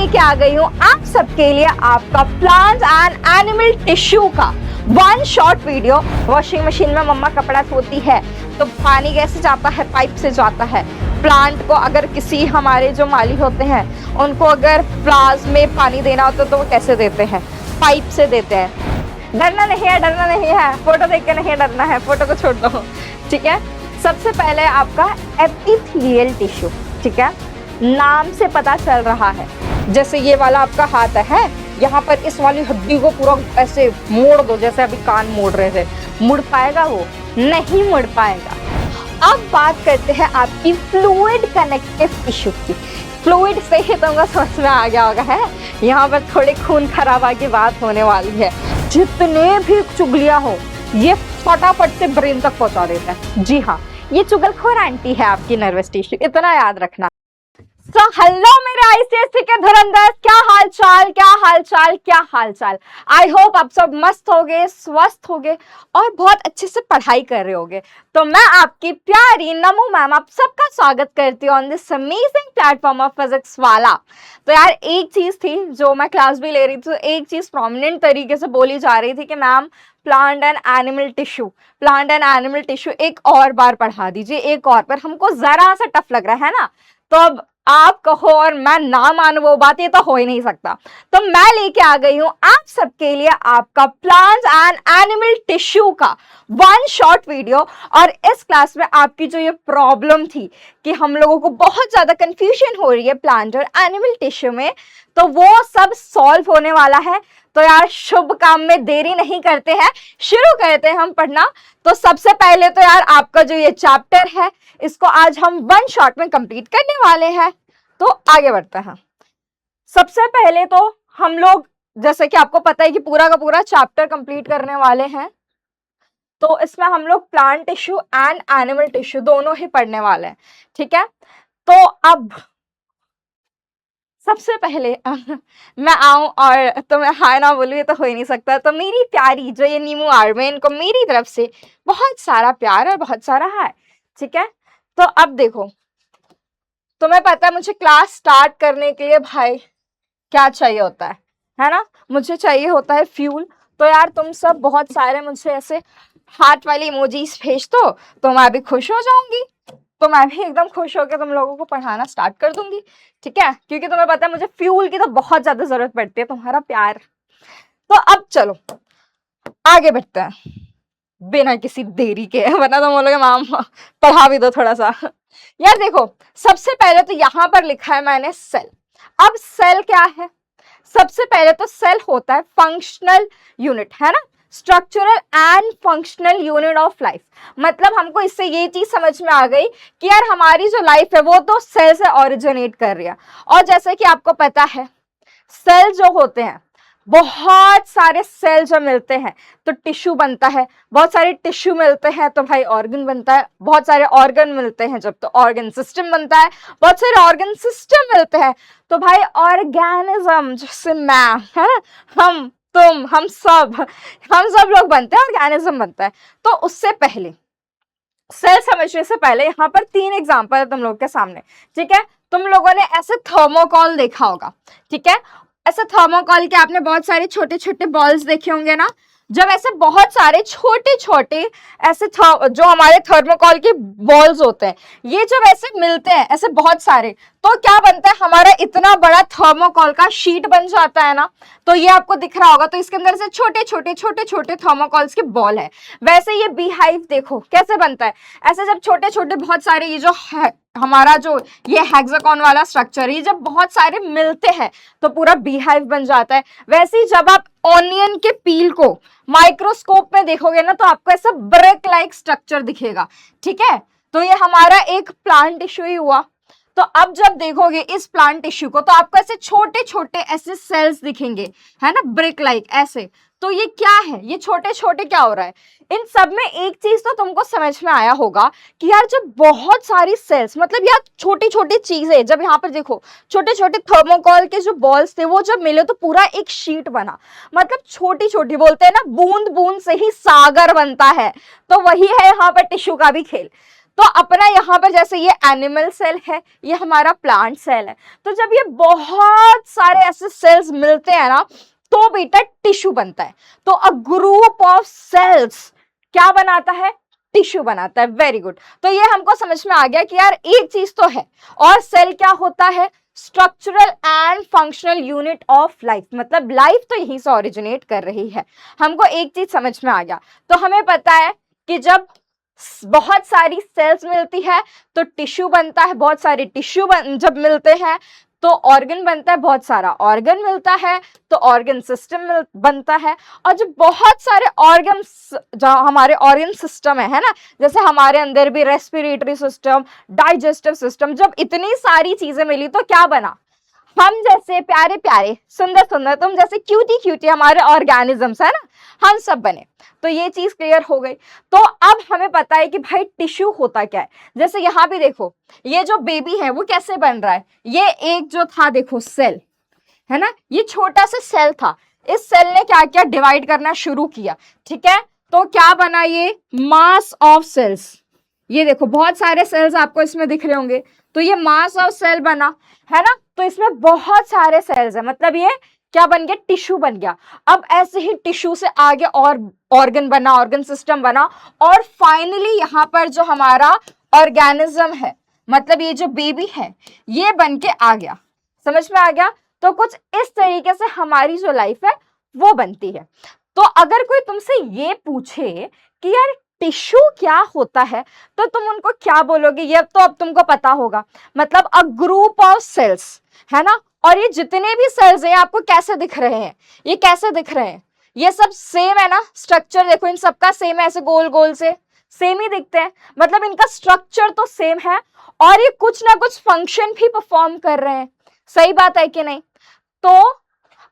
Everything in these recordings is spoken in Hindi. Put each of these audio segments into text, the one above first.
लेके आ गई हूँ आप सबके लिए आपका प्लांट एंड एनिमल टिश्यू का one shot video. Washing machine में मम्मा कपड़ा धोती है तो पानी कैसे जाता है? पाइप से जाता है। प्लांट को अगर किसी हमारे जो माली होते हैं उनको अगर फ्लावर्स में पानी देना होता तो वो कैसे देते हैं? पाइप से देते हैं। डरना नहीं है, डरना नहीं है, फोटो देख के नहीं डरना है, फोटो को छोड़ दो, ठीक है। सबसे पहले आपका एपिथेलियल टिश्यू, ठीक है, नाम से पता चल रहा है। जैसे ये वाला आपका हाथ है, यहाँ पर इस वाली हड्डी को पूरा ऐसे मोड़ दो, जैसे अभी कान मोड़ रहे थे, मुड़ पाएगा? वो नहीं मुड़ पाएगा। अब बात करते हैं आपकी फ्लूइड कनेक्टिव टिश्यू की। फ्लूइड से ही तुमको समझ में आ गया होगा है, यहाँ पर थोड़ी खून खराबा की बात होने वाली है। जितने भी चुगलियां हो ये फटाफट से ब्रेन तक पहुंचा देता है। जी हाँ, ये चुगलखोर आंटी है आपकी नर्वस टिश्यू, इतना याद रखना। तो हेलो मेरे आईसीएससी के धुरंधर, क्या हाल चाल, क्या हाल चाल, क्या हाल चाल। आई होप आप सब मस्त होगे, स्वस्थ होगे और बहुत अच्छे से पढ़ाई कर रहे होगे। तो मैं आपकी प्यारी नमो मैम आप सबका स्वागत करती हूँ on this amazing platform of physics वाला। तो यार एक चीज थी जो मैं क्लास भी ले रही थी, तो एक चीज प्रोमिनेंट तरीके से बोली जा रही थी कि ma'am plant and animal tissue, plant and animal tissue एक और बार पढ़ा दीजिए, एक और बार। हमको जरा सा टफ लग रहा है ना, तो अब आप कहो और मैं ना मानूं वो बात, ये तो हो ही नहीं सकता। तो मैं लेके आ गई हूं आप सबके लिए आपका प्लांट्स एंड एनिमल टिश्यू का वन शॉट वीडियो। और इस क्लास में आपकी जो ये प्रॉब्लम थी कि हम लोगों को बहुत ज्यादा कंफ्यूजन हो रही है प्लांट और एनिमल टिश्यू में, तो वो सब सॉल्व होने वाला है। तो यार शुभ काम में देरी नहीं करते हैं, शुरू करते हैं हम पढ़ना। तो सबसे पहले तो यार आपका जो ये चैप्टर है इसको आज हम वन शॉट में कंप्लीट करने वाले हैं। तो आगे बढ़ते हैं। सबसे पहले तो हम लोग, जैसे कि आपको पता है कि पूरा का पूरा चैप्टर कंप्लीट करने वाले हैं, तो इसमें हम लोग plant tissue and animal tissue दोनों ही पढ़ने वाले हैं, ठीक है। तो अब सबसे पहले मैं आऊं और तो मैं हाय ना बोलूं, ये तो हो ही नहीं सकता। तो मेरी प्यारी जो ये नीमू आर्मी, इनको मेरी तरफ से बहुत सारा प्यार और बहुत सारा हाय, ठीक है। तो अब देखो, तुम्हें पता है मुझे क्लास स्टार्ट करने के लिए भाई क्या चाहिए होता है ना? मुझे चाहिए होता है फ्यूल। तो यार तुम सब बहुत सारे मुझे ऐसे हार्ट वाली इमोजीज भेज दो तो मैं भी खुश हो जाऊंगी, तो मैं भी एकदम खुश होकर तुम लोगों को पढ़ाना स्टार्ट कर दूंगी, ठीक है। क्योंकि तुम्हें पता है मुझे फ्यूल की तो बहुत ज्यादा जरूरत पड़ती है, तुम्हारा प्यार। तो अब चलो आगे बढ़ते हैं बिना किसी देरी के, वरना तुम बोलोगे मैम पढ़ा भी दो थोड़ा सा। यार देखो, सबसे पहले तो यहाँ पर लिखा है मैंने सेल। अब सेल क्या है? सबसे पहले तो सेल होता है फंक्शनल यूनिट, है ना, structural and functional unit of life. मतलब हमको इससे ये चीज समझ में आ गई कि यार हमारी जो लाइफ है वो तो सेल से ओरिजिनेट कर रही है। और जैसे कि आपको पता है सेल जो होते हैं, बहुत सारे सेल जब मिलते हैं तो टिश्यू बनता है, बहुत सारे टिश्यू मिलते हैं तो भाई ऑर्गन बनता है, बहुत सारे ऑर्गन मिलते हैं जब तो ऑर्गन सिस्टम बनता है, बहुत सारे ऑर्गन सिस्टम मिलते हैं तो भाई ऑर्गेनिज्म, जैसे मैं, है ना, हम, तुम, हम सब लोग बनते हैं, ऑर्गेनिज्म बनता है। तो उससे पहले सेल समझने से पहले यहाँ पर 3 एग्जाम्पल है तुम लोग के सामने, ठीक है। तुम लोगों ने ऐसे थर्मोकॉल देखा होगा, ठीक है। ऐसे थर्मोकॉल के आपने बहुत सारे छोटे छोटे बॉल्स देखे होंगे ना। जब ऐसे बहुत सारे छोटे छोटे ऐसे जो हमारे थर्मोकॉल के बॉल्स होते हैं, ये जब ऐसे मिलते हैं ऐसे बहुत सारे, तो क्या बनता है? हमारा इतना बड़ा थर्मोकॉल का शीट बन जाता है ना। तो ये आपको दिख रहा होगा, तो इसके अंदर से छोटे छोटे थर्मोकॉल्स के बॉल है। वैसे ये बीहाइव देखो कैसे बनता है, ऐसे जब छोटे छोटे बहुत सारे, ये जो है हमारा जो ये हेक्सागोन वाला स्ट्रक्चर, ये जब बहुत सारे मिलते हैं तो पूरा बीहाइव बन जाता है। वैसे ही जब आप ऑनियन के पील को माइक्रोस्कोप में देखोगे ना तो आपको ऐसा ब्रेक लाइक स्ट्रक्चर दिखेगा, ठीक है। तो ये हमारा एक प्लांट टिश्यू ही हुआ। तो अब जब देखोगे इस प्लांट टिश्यू को तो आपको ऐसे छोटे छोटे ऐसे सेल्स दिखेंगे, है ना, ब्रेक लाइक ऐसे। तो ये क्या है? ये छोटे छोटे क्या हो रहा है? इन सब में एक चीज तो तुमको समझ में आया होगा कि यार जब बहुत सारी सेल्स, मतलब यार छोटी छोटी चीजें, जब यहाँ पर देखो छोटे छोटे थर्मोकॉल के जो बॉल्स थे वो जब मिले तो पूरा एक शीट बना। मतलब छोटी छोटी, बोलते हैं ना बूंद बूंद से ही सागर बनता है, तो वही है यहाँ पर टिश्यू का भी खेल। तो अपना यहाँ पर जैसे ये एनिमल सेल है, ये हमारा प्लांट सेल है, तो जब ये बहुत सारे ऐसे सेल्स मिलते हैं ना तो बेटा टिश्यू बनता है। तो अ ग्रुप ऑफ सेल्स क्या बनाता है? टिश्यू बनाता है। Very good. तो ये हमको समझ में आ गया कि यार एक चीज तो है, और सेल क्या होता है? Structural and functional unit of life, मतलब लाइफ तो यहीं से ओरिजिनेट कर रही है। हमको एक चीज समझ में आ गया। तो हमें पता है कि जब बहुत सारी सेल्स मिलती है तो टिश्यू बनता है, बहुत सारे टिश्यू जब मिलते हैं तो ऑर्गन बनता है, बहुत सारा ऑर्गन मिलता है तो ऑर्गन सिस्टम बनता है। और जब बहुत सारे ऑर्गन, जहाँ हमारे ऑर्गन सिस्टम है ना, जैसे हमारे अंदर भी रेस्पिरेटरी सिस्टम, डाइजेस्टिव सिस्टम, जब इतनी सारी चीजें मिली तो क्या बना? हम जैसे प्यारे प्यारे, सुंदर सुंदर, तुम जैसे क्यूटी क्यूटी हमारे ऑर्गेनिजम्स है ना, हम सब बने। तो ये चीज क्लियर हो गई। तो अब हमें पता है कि भाई टिश्यू होता क्या है। जैसे यहाँ भी देखो, ये जो बेबी है वो कैसे बन रहा है? ये एक जो था देखो सेल है ना, ये छोटा सा सेल था, इस सेल ने क्या किया? डिवाइड करना शुरू किया। ठीक है, तो क्या बना? ये मास ऑफ सेल्स। ये देखो बहुत सारे सेल्स आपको इसमें दिख रहे होंगे, तो ये मास ऑफ सेल बना है ना। तो इसमें बहुत सारे सेल्स है, मतलब ये क्या बन गया? टिश्यू बन गया। अब ऐसे ही टिश्यू से आगे और ऑर्गन बना, ऑर्गन सिस्टम बना, और फाइनली यहाँ पर जो हमारा ऑर्गेनिज्म है, मतलब ये जो बेबी है, ये बन के आ गया। समझ में आ गया? तो कुछ इस तरीके से हमारी जो लाइफ है वो बनती है। तो अगर कोई तुमसे ये पूछे कि यार टिश्यू क्या होता है, तो तुम उनको क्या बोलोगे? ये तो अब तुमको पता होगा, मतलब अ ग्रुप ऑफ सेल्स है ना। और ये जितने भी सेल्स हैं आपको कैसे दिख रहे हैं? ये कैसे दिख रहे हैं? ये सब सेम है ना, स्ट्रक्चर देखो इन सबका सेम है, ऐसे गोल गोल से सेम ही दिखते हैं, मतलब इनका स्ट्रक्चर तो सेम है, और ये कुछ ना कुछ फंक्शन भी परफॉर्म कर रहे हैं। सही बात है कि नहीं? तो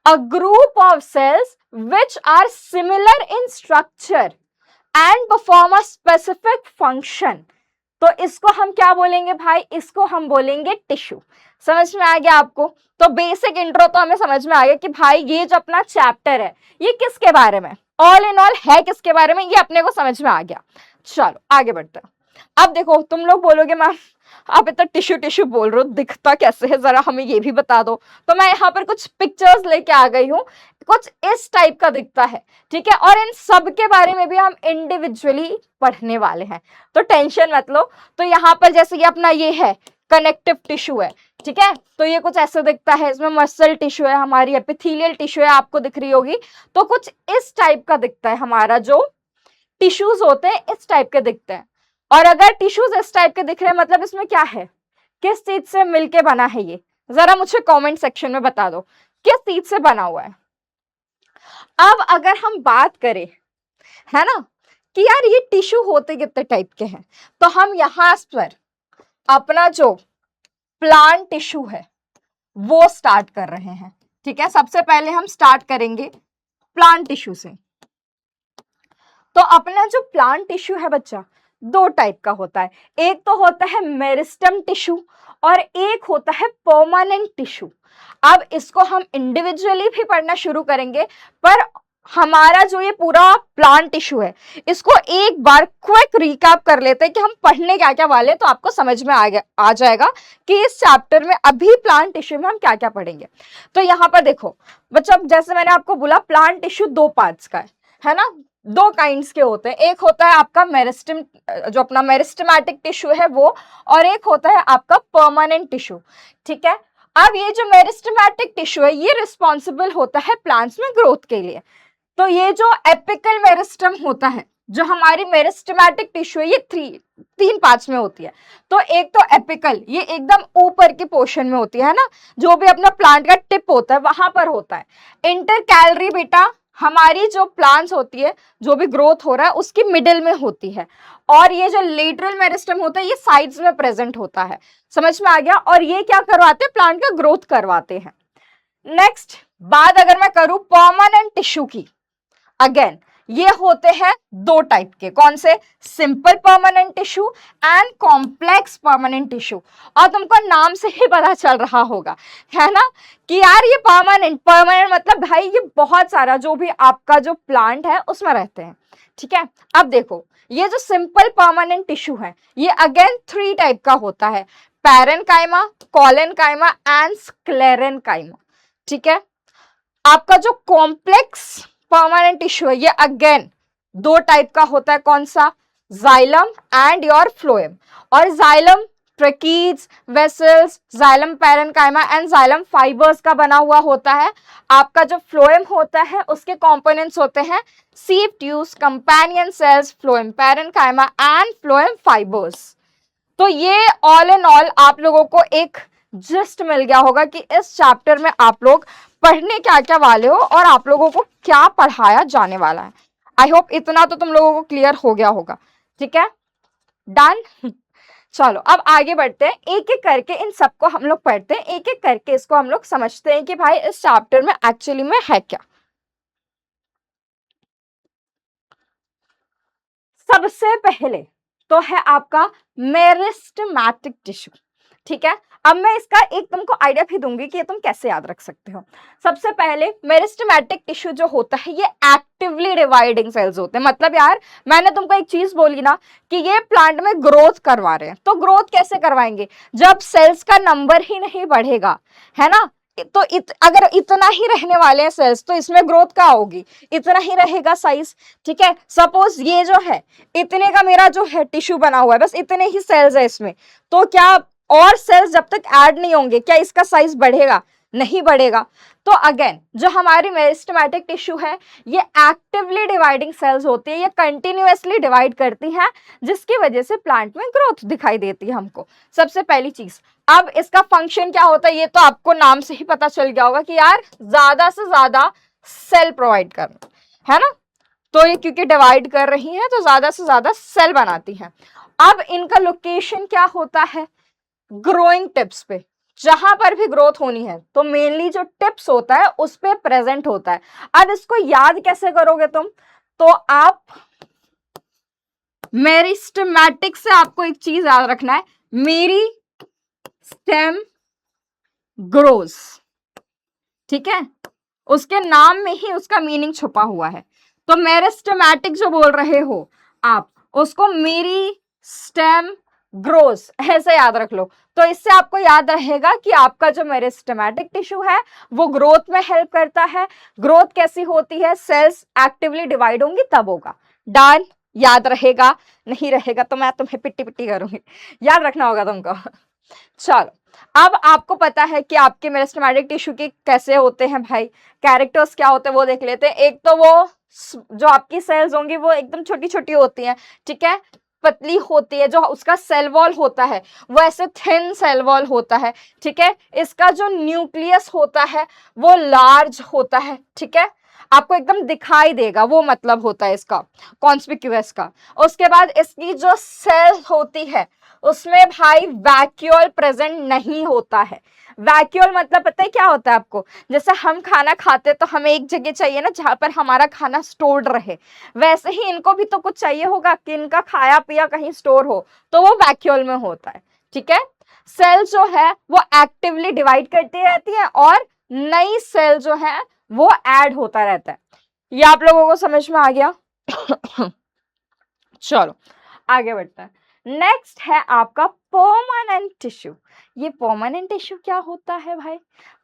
a group of cells which are similar in structure and perform a specific function, तो इसको हम क्या बोलेंगे भाई? इसको हम बोलेंगे टिश्यू। समझ में आ गया आपको? तो बेसिक इंट्रो तो हमें समझ में आ गया कि भाई ये जो अपना चैप्टर है ये किसके बारे में, ऑल इन ऑल है किसके बारे में, ये अपने को समझ में आ गया। चलो आगे बढ़ते हैं। अब देखो तुम लोग बोलोगे मैम आप इतना टिश्यू टिश्यू बोल रहे हो, दिखता कैसे है, जरा हमें ये भी बता दो। तो मैं यहाँ पर कुछ पिक्चर्स लेके आ गई हूँ, कुछ इस टाइप का दिखता है। ठीक है, और इन सब के बारे में भी हम इंडिविजुअली पढ़ने वाले हैं, तो टेंशन मत लो। तो यहाँ पर जैसे ये अपना ये है कनेक्टिव टिश्यू है, ठीक है, तो ये कुछ ऐसे दिखता है। इसमें मसल टिश्यू है, हमारी एपिथेलियल टिश्यू है, आपको दिख रही होगी। तो कुछ इस टाइप का दिखता है, हमारा जो टिश्यूज होते हैं इस टाइप के दिखते हैं। और अगर टिश्यूज इस टाइप के दिख रहे हैं मतलब इसमें क्या है, किस चीज से मिलके बना है ये, जरा मुझे कमेंट सेक्शन में बता दो किस चीज से बना हुआ है। अब अगर हम बात करें है ना कि यार ये टिश्यू होते कितने टाइप के हैं, तो हम यहाँ पर अपना जो प्लांट टिश्यू है वो स्टार्ट कर रहे हैं। ठीक है, सबसे पहले हम स्टार्ट करेंगे प्लांट टिश्यू से। तो अपना जो प्लांट टिश्यू है बच्चा दो टाइप का होता है, एक तो होता है मेरिस्टेम टिश्यू और एक होता है परमानेंट टिश्यू। अब इसको हम इंडिविजुअली भी पढ़ना शुरू करेंगे, पर हमारा जो ये पूरा प्लांट टिश्यू है इसको एक बार क्विक रिकैप कर लेते हैं कि हम पढ़ने क्या क्या वाले, तो आपको समझ में आ जाएगा कि इस चैप्टर में अभी प्लांट टिश्यू में हम क्या क्या पढ़ेंगे। तो यहाँ पर देखो बच्चा, जैसे मैंने आपको बोला प्लांट टिश्यू दो पार्ट्स का है ना, दो काइंड्स के होते हैं। एक होता है आपका मेरिस्टेम, जो अपना मेरिस्टेमेटिक टिश्यू है वो, और एक होता है आपका परमानेंट टिश्यू। ठीक है, अब ये जो मेरिस्टेमेटिक टिश्यू है ये रिस्पॉन्सिबल होता है प्लांट्स में ग्रोथ के लिए। तो ये जो एपिकल मेरिस्टेम होता है, जो हमारी मेरिस्टेमेटिक टिश्यू है, ये तीन पार्ट्स में होती है। तो एक तो एपिकल, ये एकदम ऊपर के पोर्शन में होती है ना, जो भी अपना प्लांट का टिप होता है वहां पर होता है। इंटरकैलरी बेटा हमारी जो प्लांट्स होती है, जो भी ग्रोथ हो रहा है उसकी मिडिल में होती है, और ये जो लेटरल मेरिस्टेम होता है ये साइड्स में प्रेजेंट होता है। समझ में आ गया? और ये क्या करवाते हैं, प्लांट का ग्रोथ करवाते हैं। नेक्स्ट बात अगर मैं करूं परमानेंट टिश्यू की, अगेन ये होते हैं दो टाइप के, कौन से? Simple permanent tissue and complex permanent tissue. और तुमको नाम से ही पता चल रहा होगा, है ना, कि यार ये परमानेंट, परमानेंट मतलब भाई ये बहुत सारा जो भी आपका जो प्लांट है उसमें रहते हैं, ठीक है। अब देखो ये जो सिंपल परमानेंट टिश्यू है ये अगेन 3 टाइप का होता है, पैरेनकाइमा, कोलेनकाइमा एंड स्क्लेरेनकाइमा, ठीक है। आपका जो कॉम्प्लेक्स परमानेंट टिश्यू है ये अगेन 2 टाइप का होता है, कौन सा? Xylem and your phloem. और xylem tracheids, vessels, xylem parenchyma and xylem fibres का बना हुआ होता है। आपका जो फ्लोएम होता है उसके कंपोनेंट्स होते हैं sieve tubes, companion cells, phloem parenchyma and phloem fibres. तो ये ऑल इन ऑल आप लोगों को एक जिस्ट मिल गया होगा कि इस चैप्टर में आप लोग पढ़ने क्या क्या वाले हो और आप लोगों को क्या पढ़ाया जाने वाला है। आई होप इतना तो तुम लोगों को क्लियर हो गया होगा, ठीक है, डन। चलो अब आगे बढ़ते हैं, एक एक करके इन सबको हम लोग पढ़ते हैं, एक एक करके इसको हम लोग समझते हैं कि भाई इस चैप्टर में एक्चुअली में है क्या। सबसे पहले तो है आपका मेरिस्टेमेटिक टिश्यू, ठीक है। अब मैं इसका एक तुमको आइडिया भी दूंगी कि ये तुम कैसे याद रख सकते हो। सबसे पहले मेरिस्टेमेटिक टिश्यू जो होता है ये एक्टिवली डिवाइडिंग सेल्स होते हैं। मतलब यार मैंने तुमको एक चीज बोली ना कि ये प्लांट में ग्रोथ करवा रहे हैं, तो ग्रोथ कैसे करवाएंगे? जब सेल्स का नंबर ही नहीं बढ़ेगा, है ना, तो अगर इतना ही रहने वाले हैं सेल्स तो इसमें ग्रोथ क्या होगी? इतना ही रहेगा साइज, ठीक है। सपोज ये जो है इतने का मेरा जो है टिश्यू बना हुआ है, बस इतने ही सेल्स है इसमें, तो क्या और सेल्स जब तक ऐड नहीं होंगे क्या इसका साइज बढ़ेगा? नहीं बढ़ेगा। तो अगेन जो हमारी मेरिस्टेमेटिक टिश्यू है ये एक्टिवली डिवाइडिंग सेल्स होती है, ये कंटिन्यूअसली डिवाइड करती हैं जिसकी वजह से प्लांट में ग्रोथ दिखाई देती है हमको, सबसे पहली चीज। अब इसका फंक्शन क्या होता है ये तो आपको नाम से ही पता चल गया होगा कि यार ज्यादा से ज्यादा सेल प्रोवाइड करना, है ना। तो ये क्योंकि डिवाइड कर रही है तो ज्यादा से ज्यादा सेल बनाती है। अब इनका लोकेशन क्या होता है? ग्रोइंग टिप्स पे, जहां पर भी ग्रोथ होनी है तो मेनली जो टिप्स होता है उस पे प्रेजेंट होता है। अब इसको याद कैसे करोगे तुम? तो आप मेरिस्टेमेटिक से आपको एक चीज याद रखना है, मेरी स्टेम ग्रोज, ठीक है, उसके नाम में ही उसका मीनिंग छुपा हुआ है। तो मेरिस्टेमेटिक जो बोल रहे हो आप उसको मेरी स्टेम ग्रोस ऐसे याद रख लो। तो इससे आपको याद रहेगा कि आपका जो मेरिस्टेमेटिक टिश्यू है वो ग्रोथ में हेल्प करता है। ग्रोथ कैसी होती है? सेल्स एक्टिवली डिवाइड होंगी तब होगा। डन, याद रहेगा? नहीं रहेगा तो मैं तुम्हें पिट्टी पिट्टी करूंगी, याद रखना होगा तुमको। चलो अब आपको पता है कि आपके मेरिस्टेमेटिक टिश्यू के कैसे होते हैं भाई, कैरेक्टर्स क्या होते हैं वो देख लेते हैं। एक तो वो जो आपकी सेल्स होंगी वो एकदम छोटी छोटी होती हैं, ठीक है, पतली होती है। जो उसका सेल वॉल होता है वो ऐसे थिन सेल वॉल होता है, ठीक है। इसका जो न्यूक्लियस होता है वो लार्ज होता है, ठीक है, आपको एकदम दिखाई देगा, वो मतलब होता है इसका कॉन्स्पिक्यूअस का। उसके बाद इसकी जो सेल होती है उसमें भाई वैक्यूल प्रेजेंट नहीं होता है। वैक्यूल मतलब पता है क्या होता है आपको? जैसे हम खाना खाते तो हमें एक जगह चाहिए ना जहां पर हमारा खाना स्टोर्ड रहे, वैसे ही इनको भी तो कुछ चाहिए होगा कि इनका खाया पिया कहीं स्टोर हो, तो वो वैक्यूल में होता है, ठीक है। सेल जो है वो एक्टिवली डिवाइड करती रहती है और नई सेल जो है वो ऐड होता रहता है। ये आप लोगों को समझ में आ गया? चलो आगे बढ़ते हैं। नेक्स्ट है आपका परमानेंट टिश्यू। ये परमानेंट टिश्यू क्या होता है भाई?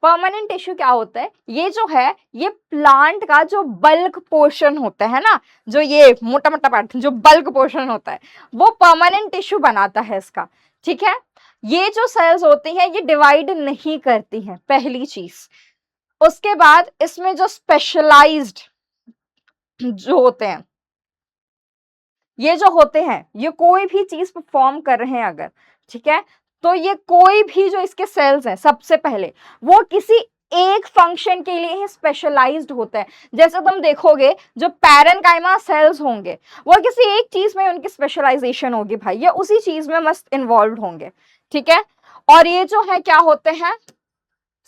परमानेंट टिश्यू क्या होता है? ये जो है ये प्लांट का जो बल्क पोर्शन होता है ना, जो ये मोटा मोटा पार्ट जो बल्क पोर्शन होता है वो परमानेंट टिश्यू बनाता है इसका, ठीक है। ये जो सेल्स होती हैं ये डिवाइड नहीं करती हैं, पहली चीज। उसके बाद इसमें जो स्पेशलाइज्ड जो होते हैं, ये जो होते हैं ये कोई भी चीज परफॉर्म कर रहे हैं अगर, ठीक है, तो ये कोई भी जो इसके सेल्स हैं सबसे पहले वो किसी एक फंक्शन के लिए ही स्पेशलाइज्ड होता है। जैसे तुम देखोगे जो पैरेनकाइमा सेल्स होंगे वो किसी एक चीज में उनकी स्पेशलाइजेशन होगी भाई, ये उसी चीज में मस्त इन्वॉल्व होंगे, ठीक है। और ये जो है क्या होते हैं?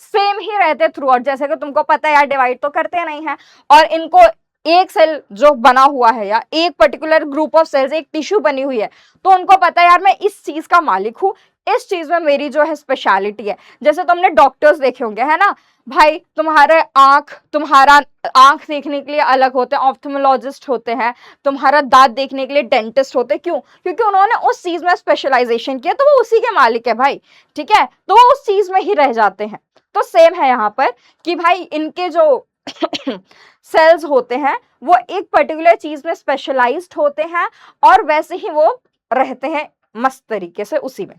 सेम ही रहते थ्रू आउट। जैसे कि तुमको पता है यार डिवाइड तो करते नहीं है और इनको एक सेल जो बना हुआ है या एक पर्टिकुलर ग्रुप ऑफ सेल्स, एक टिश्यू बनी हुई है, तो उनको पता है यार मैं इस चीज का मालिक हूँ, इस चीज में मेरी जो है स्पेशलिटी है। जैसे तुमने डॉक्टर्स देखे होंगे, है ना भाई, तुम्हारा आंख देखने के लिए अलग होते हैं, ऑप्थेमोलॉजिस्ट होते हैं, तुम्हारा दांत देखने के लिए डेंटिस्ट होते हैं। क्यों? क्योंकि उन्होंने उस चीज में स्पेशलाइजेशन किया, तो वो उसी के मालिक है भाई, ठीक है, तो वो उस चीज में ही रह जाते हैं। तो सेम है यहाँ पर कि भाई इनके जो सेल्स होते हैं वो एक पर्टिकुलर चीज में स्पेशलाइज्ड होते हैं और वैसे ही वो रहते हैं मस्त तरीके से उसी में।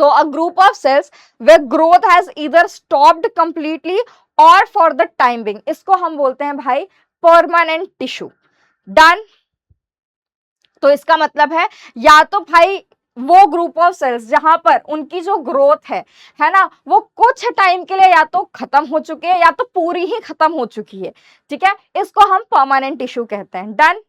तो a group of cells where growth has either stopped completely or for the time being, इसको हम बोलते हैं भाई परमानेंट टिश्यू। डन। तो इसका मतलब या तो भाई वो ग्रुप ऑफ सेल्स जहां पर उनकी जो ग्रोथ है ना, वो कुछ टाइम के लिए या तो खत्म हो चुकी है या तो पूरी ही खत्म हो चुकी है, ठीक है, इसको हम परमानेंट टिश्यू कहते हैं। डन।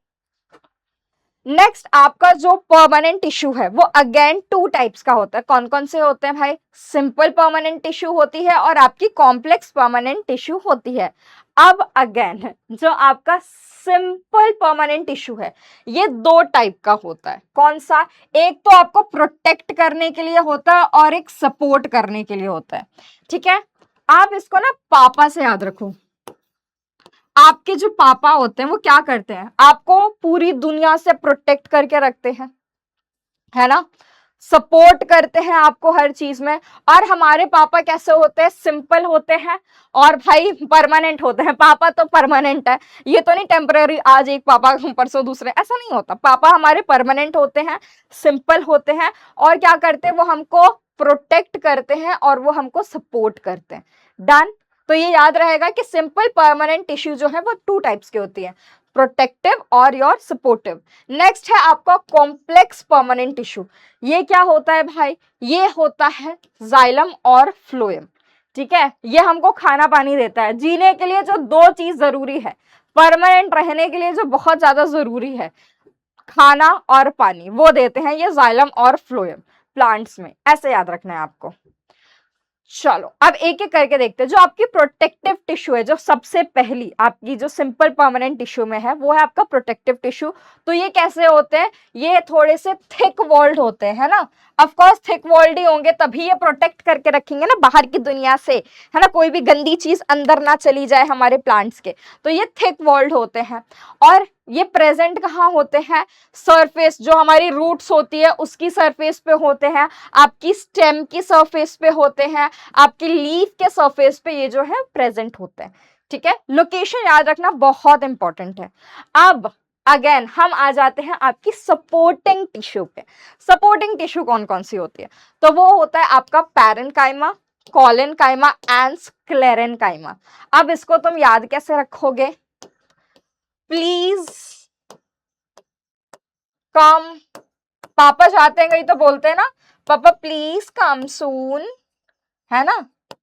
नेक्स्ट आपका जो परमानेंट टिश्यू है वो अगेन टू टाइप्स का होता है। कौन कौन से होते हैं भाई? सिंपल परमानेंट टिश्यू होती है और आपकी कॉम्प्लेक्स परमानेंट टिश्यू होती है। अब अगेन जो आपका सिंपल परमानेंट टिश्यू है ये दो टाइप का होता है। कौन सा? एक तो आपको प्रोटेक्ट करने के लिए होता है और एक सपोर्ट करने के लिए होता है, ठीक है। आप इसको ना पापा से याद रखो। आपके जो पापा होते हैं वो क्या करते हैं? आपको पूरी दुनिया से प्रोटेक्ट करके रखते हैं, है ना, सपोर्ट करते हैं आपको हर चीज में। और हमारे पापा कैसे होते हैं? सिंपल होते हैं और भाई परमानेंट होते हैं। पापा तो परमानेंट है, ये तो नहीं टेम्पररी, आज एक पापा परसों दूसरे, ऐसा नहीं होता। पापा हमारे परमानेंट होते हैं, सिंपल होते हैं और क्या करते हैं? वो हमको प्रोटेक्ट करते हैं और वो हमको सपोर्ट करते हैं। डन। तो ये याद रहेगा कि सिंपल परमानेंट टिश्यू जो है वो टू टाइप्स की होती है, प्रोटेक्टिव और योर सपोर्टिव। नेक्स्ट है आपका कॉम्प्लेक्स परमानेंट टिश्यू। ये क्या होता है भाई? ये होता है जाइलम और फ्लोएम, ठीक है। ये हमको खाना पानी देता है। जीने के लिए जो दो चीज जरूरी है, परमानेंट रहने के लिए जो बहुत ज्यादा जरूरी है, खाना और पानी, वो देते हैं ये जाइलम और फ्लोएम प्लांट्स में। ऐसे याद रखना है आपको। चलो अब एक एक करके देखते हैं। जो आपकी प्रोटेक्टिव टिश्यू है, जो सबसे पहली आपकी जो सिंपल परमानेंट टिश्यू में है, वो है आपका प्रोटेक्टिव टिश्यू। तो ये कैसे होते हैं? ये थोड़े से थिक वॉल्ड होते हैं, है ना। ऑफ कोर्स थिक वॉल्ड ही होंगे तभी ये प्रोटेक्ट करके रखेंगे ना बाहर की दुनिया से, है ना, कोई भी गंदी चीज अंदर ना चली जाए हमारे प्लांट्स के। तो ये थिक वॉल्ड होते हैं और ये प्रेजेंट कहाँ होते हैं? सरफेस, जो हमारी रूट्स होती है उसकी सरफेस पे होते हैं, आपकी स्टेम की सरफेस पे होते हैं, आपकी लीफ के सरफेस पे ये जो है प्रेजेंट होते हैं, ठीक है। लोकेशन याद रखना बहुत इंपॉर्टेंट है। अब अगेन हम आ जाते हैं आपकी सपोर्टिंग टिश्यू पे। सपोर्टिंग टिश्यू कौन कौन सी होती है? तो वो होता है आपका पैरेन्काइमा, कोलेनकाइमा एंड स्क्लेरेनकाइमा। अब इसको तुम याद कैसे रखोगे? प्लीज कम, पापा जाते हैं कहीं तो बोलते हैं ना, पापा प्लीज कम सून, है ना।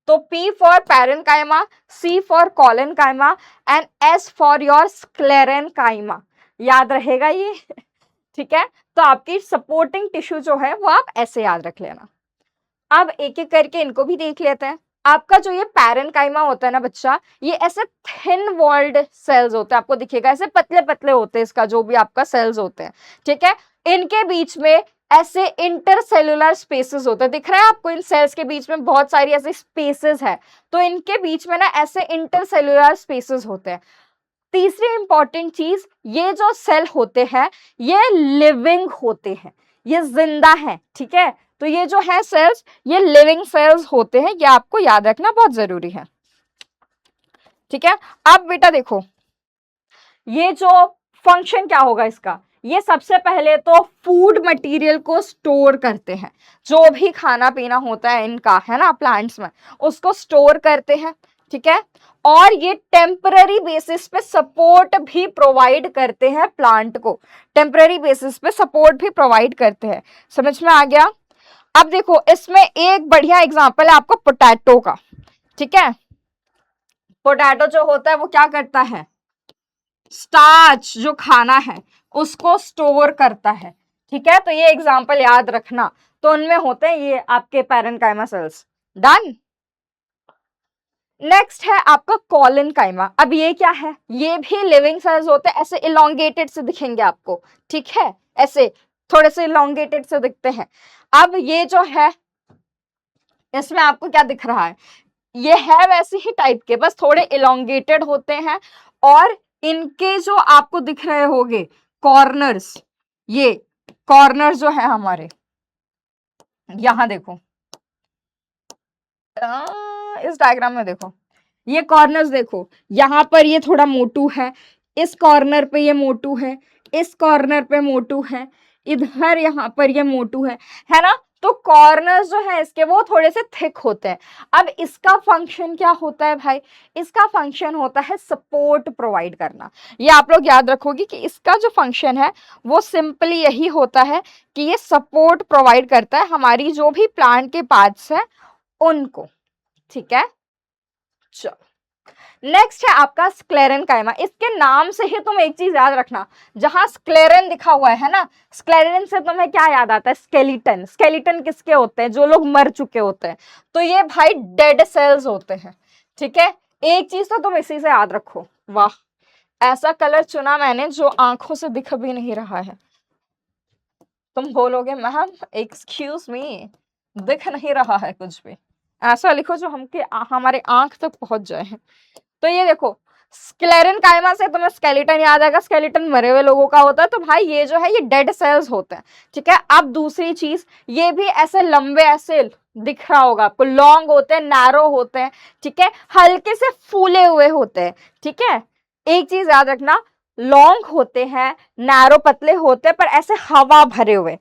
तो P for parenchyma, C for collenchyma and S for your sclerenchyma. याद रहेगा ये? ठीक है। तो आपकी सपोर्टिंग टिश्यू जो है वो आप ऐसे याद रख लेना। अब एक एक करके इनको भी देख लेते हैं। आपका जो ये पैरेन्काइमा होता है ना बच्चा, ये ऐसे थिन वॉल्ड सेल्स होते हैं, आपको दिखेगा ऐसे पतले पतले होते हैं इसका जो भी आपका सेल्स होते हैं, ठीक है। इनके बीच में ऐसे इंटरसेलुलर स्पेसेस होते हैं, दिख रहा है आपको? इन सेल्स के बीच में बहुत सारी ऐसे स्पेसेस है, तो इनके बीच में ना ऐसे इंटरसेलुलर स्पेसेस होते हैं। तीसरी इंपॉर्टेंट चीज, ये जो सेल होते हैं ये लिविंग होते हैं, ये जिंदा है, ठीक है। तो ये जो है सेल्स, ये लिविंग सेल्स होते हैं, ये आपको याद रखना बहुत जरूरी है, ठीक है। अब बेटा देखो, ये जो फंक्शन क्या होगा इसका, ये सबसे पहले तो फूड मटेरियल को स्टोर करते हैं। जो भी खाना पीना होता है इनका, है ना, प्लांट्स में, उसको स्टोर करते हैं, ठीक है। और ये टेम्पररी बेसिस पे सपोर्ट भी प्रोवाइड करते हैं प्लांट को, टेम्पररी बेसिस पे सपोर्ट भी प्रोवाइड करते हैं। समझ में आ गया? अब देखो इसमें एक बढ़िया एग्जांपल है आपको पोटैटो का, ठीक है। पोटैटो जो होता है वो क्या करता है? स्टार्च जो खाना है उसको स्टोर करता है, ठीक है। तो ये एग्जांपल याद रखना। तो उनमें होते हैं ये आपके पैरेन्काइमा सेल्स। डन। नेक्स्ट है आपका कॉलन काइमा। अब ये क्या है, ये भी लिविंग सेल्स होते हैं, ऐसे इलोंगेटेड से दिखेंगे आपको, ठीक है, ऐसे थोड़े से इलोंगेटेड से दिखते हैं। अब ये जो है इसमें आपको क्या दिख रहा है, ये है वैसे ही टाइप के, बस थोड़े इलोंगेटेड होते हैं, और इनके जो आपको दिख रहे होंगे कॉर्नर्स, ये कॉर्नर्स जो है हमारे, यहां देखो, इस डायग्राम में देखो, ये कॉर्नर्स देखो, यहां पर ये थोड़ा मोटू है, इस कॉर्नर पे ये मोटू है, इस कॉर्नर पे मोटू है, इधर यहाँ पर ये मोटू है ना। तो कॉर्नर्स जो है इसके वो थोड़े से थिक होते हैं। अब इसका फंक्शन क्या होता है भाई, इसका फंक्शन होता है सपोर्ट प्रोवाइड करना। ये आप लोग याद रखोगे कि इसका जो फंक्शन है वो सिंपली यही होता है कि ये सपोर्ट प्रोवाइड करता है हमारी जो भी प्लांट के पार्ट्स है उनको, ठीक है। चलो, नेक्स्ट है आपका स्क्लेरन काइमा। इसके नाम से ही तुम एक चीज याद रखना, जहां स्क्लेरन लिखा हुआ है ना, स्क्लेरन से तुम्हें क्या याद आता है, स्केलेटन। स्केलेटन किसके होते हैं, जो लोग मर चुके होते हैं, तो ये भाई डेड सेल्स होते हैं, ठीक है। एक चीज तो तुम इसी से याद रखो। वाह, ऐसा कलर चुना मैंने जो आंखों से दिख भी नहीं रहा है। तुम बोलोगे मैम एक्सक्यूज मी, दिख नहीं रहा है कुछ भी, ऐसा लिखो जो हमारे आंख तक पहुंच जाए। तो ये देखो, स्क्लेरन काइमा से तुम्हें स्केलेटन याद आएगा, स्केलेटन मरे हुए लोगों का होता है, तो भाई ये जो है ये डेड सेल्स होते हैं, ठीक है। अब दूसरी चीज, ये भी ऐसे लंबे, ऐसे दिख रहा होगा आपको, लॉन्ग होते हैं, नैरो होते हैं, ठीक है, हल्के से फूले हुए होते हैं, ठीक है। एक चीज याद रखना, लॉन्ग होते हैं, नैरो पतले होते हैं, पर ऐसे हवा भरे हुए,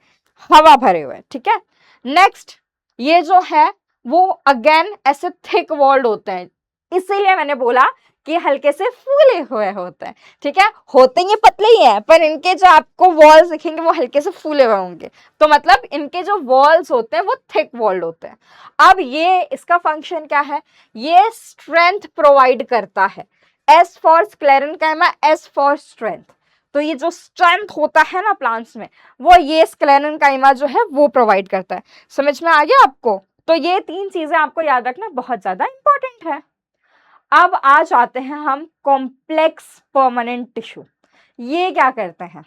हवा भरे हुए, ठीक है। नेक्स्ट, ये जो है वो अगेन ऐसे थिक वॉल्ड होते हैं, इसीलिए मैंने बोला कि हल्के से फूले हुए होते हैं, ठीक है। होते ये पतले ही हैं, पर इनके जो आपको वॉल्स दिखेंगे वो हल्के से फूले हुए होंगे, तो मतलब इनके जो वॉल्स होते हैं वो थिक वॉल्ड होते हैं। अब ये इसका फंक्शन क्या है, ये स्ट्रेंथ प्रोवाइड करता है। S for sclerenchyma, S for strength. तो ये जो स्ट्रेंथ होता है ना प्लांट्स में, वो ये स्क्लेरेनकाइमा जो है वो प्रोवाइड करता है। समझ में आ गया आपको। तो ये तीन चीजें आपको याद रखना बहुत ज्यादा इंपॉर्टेंट है। अब आ जाते हैं हम कॉम्प्लेक्स परमानेंट टिश्यू। ये क्या करते हैं,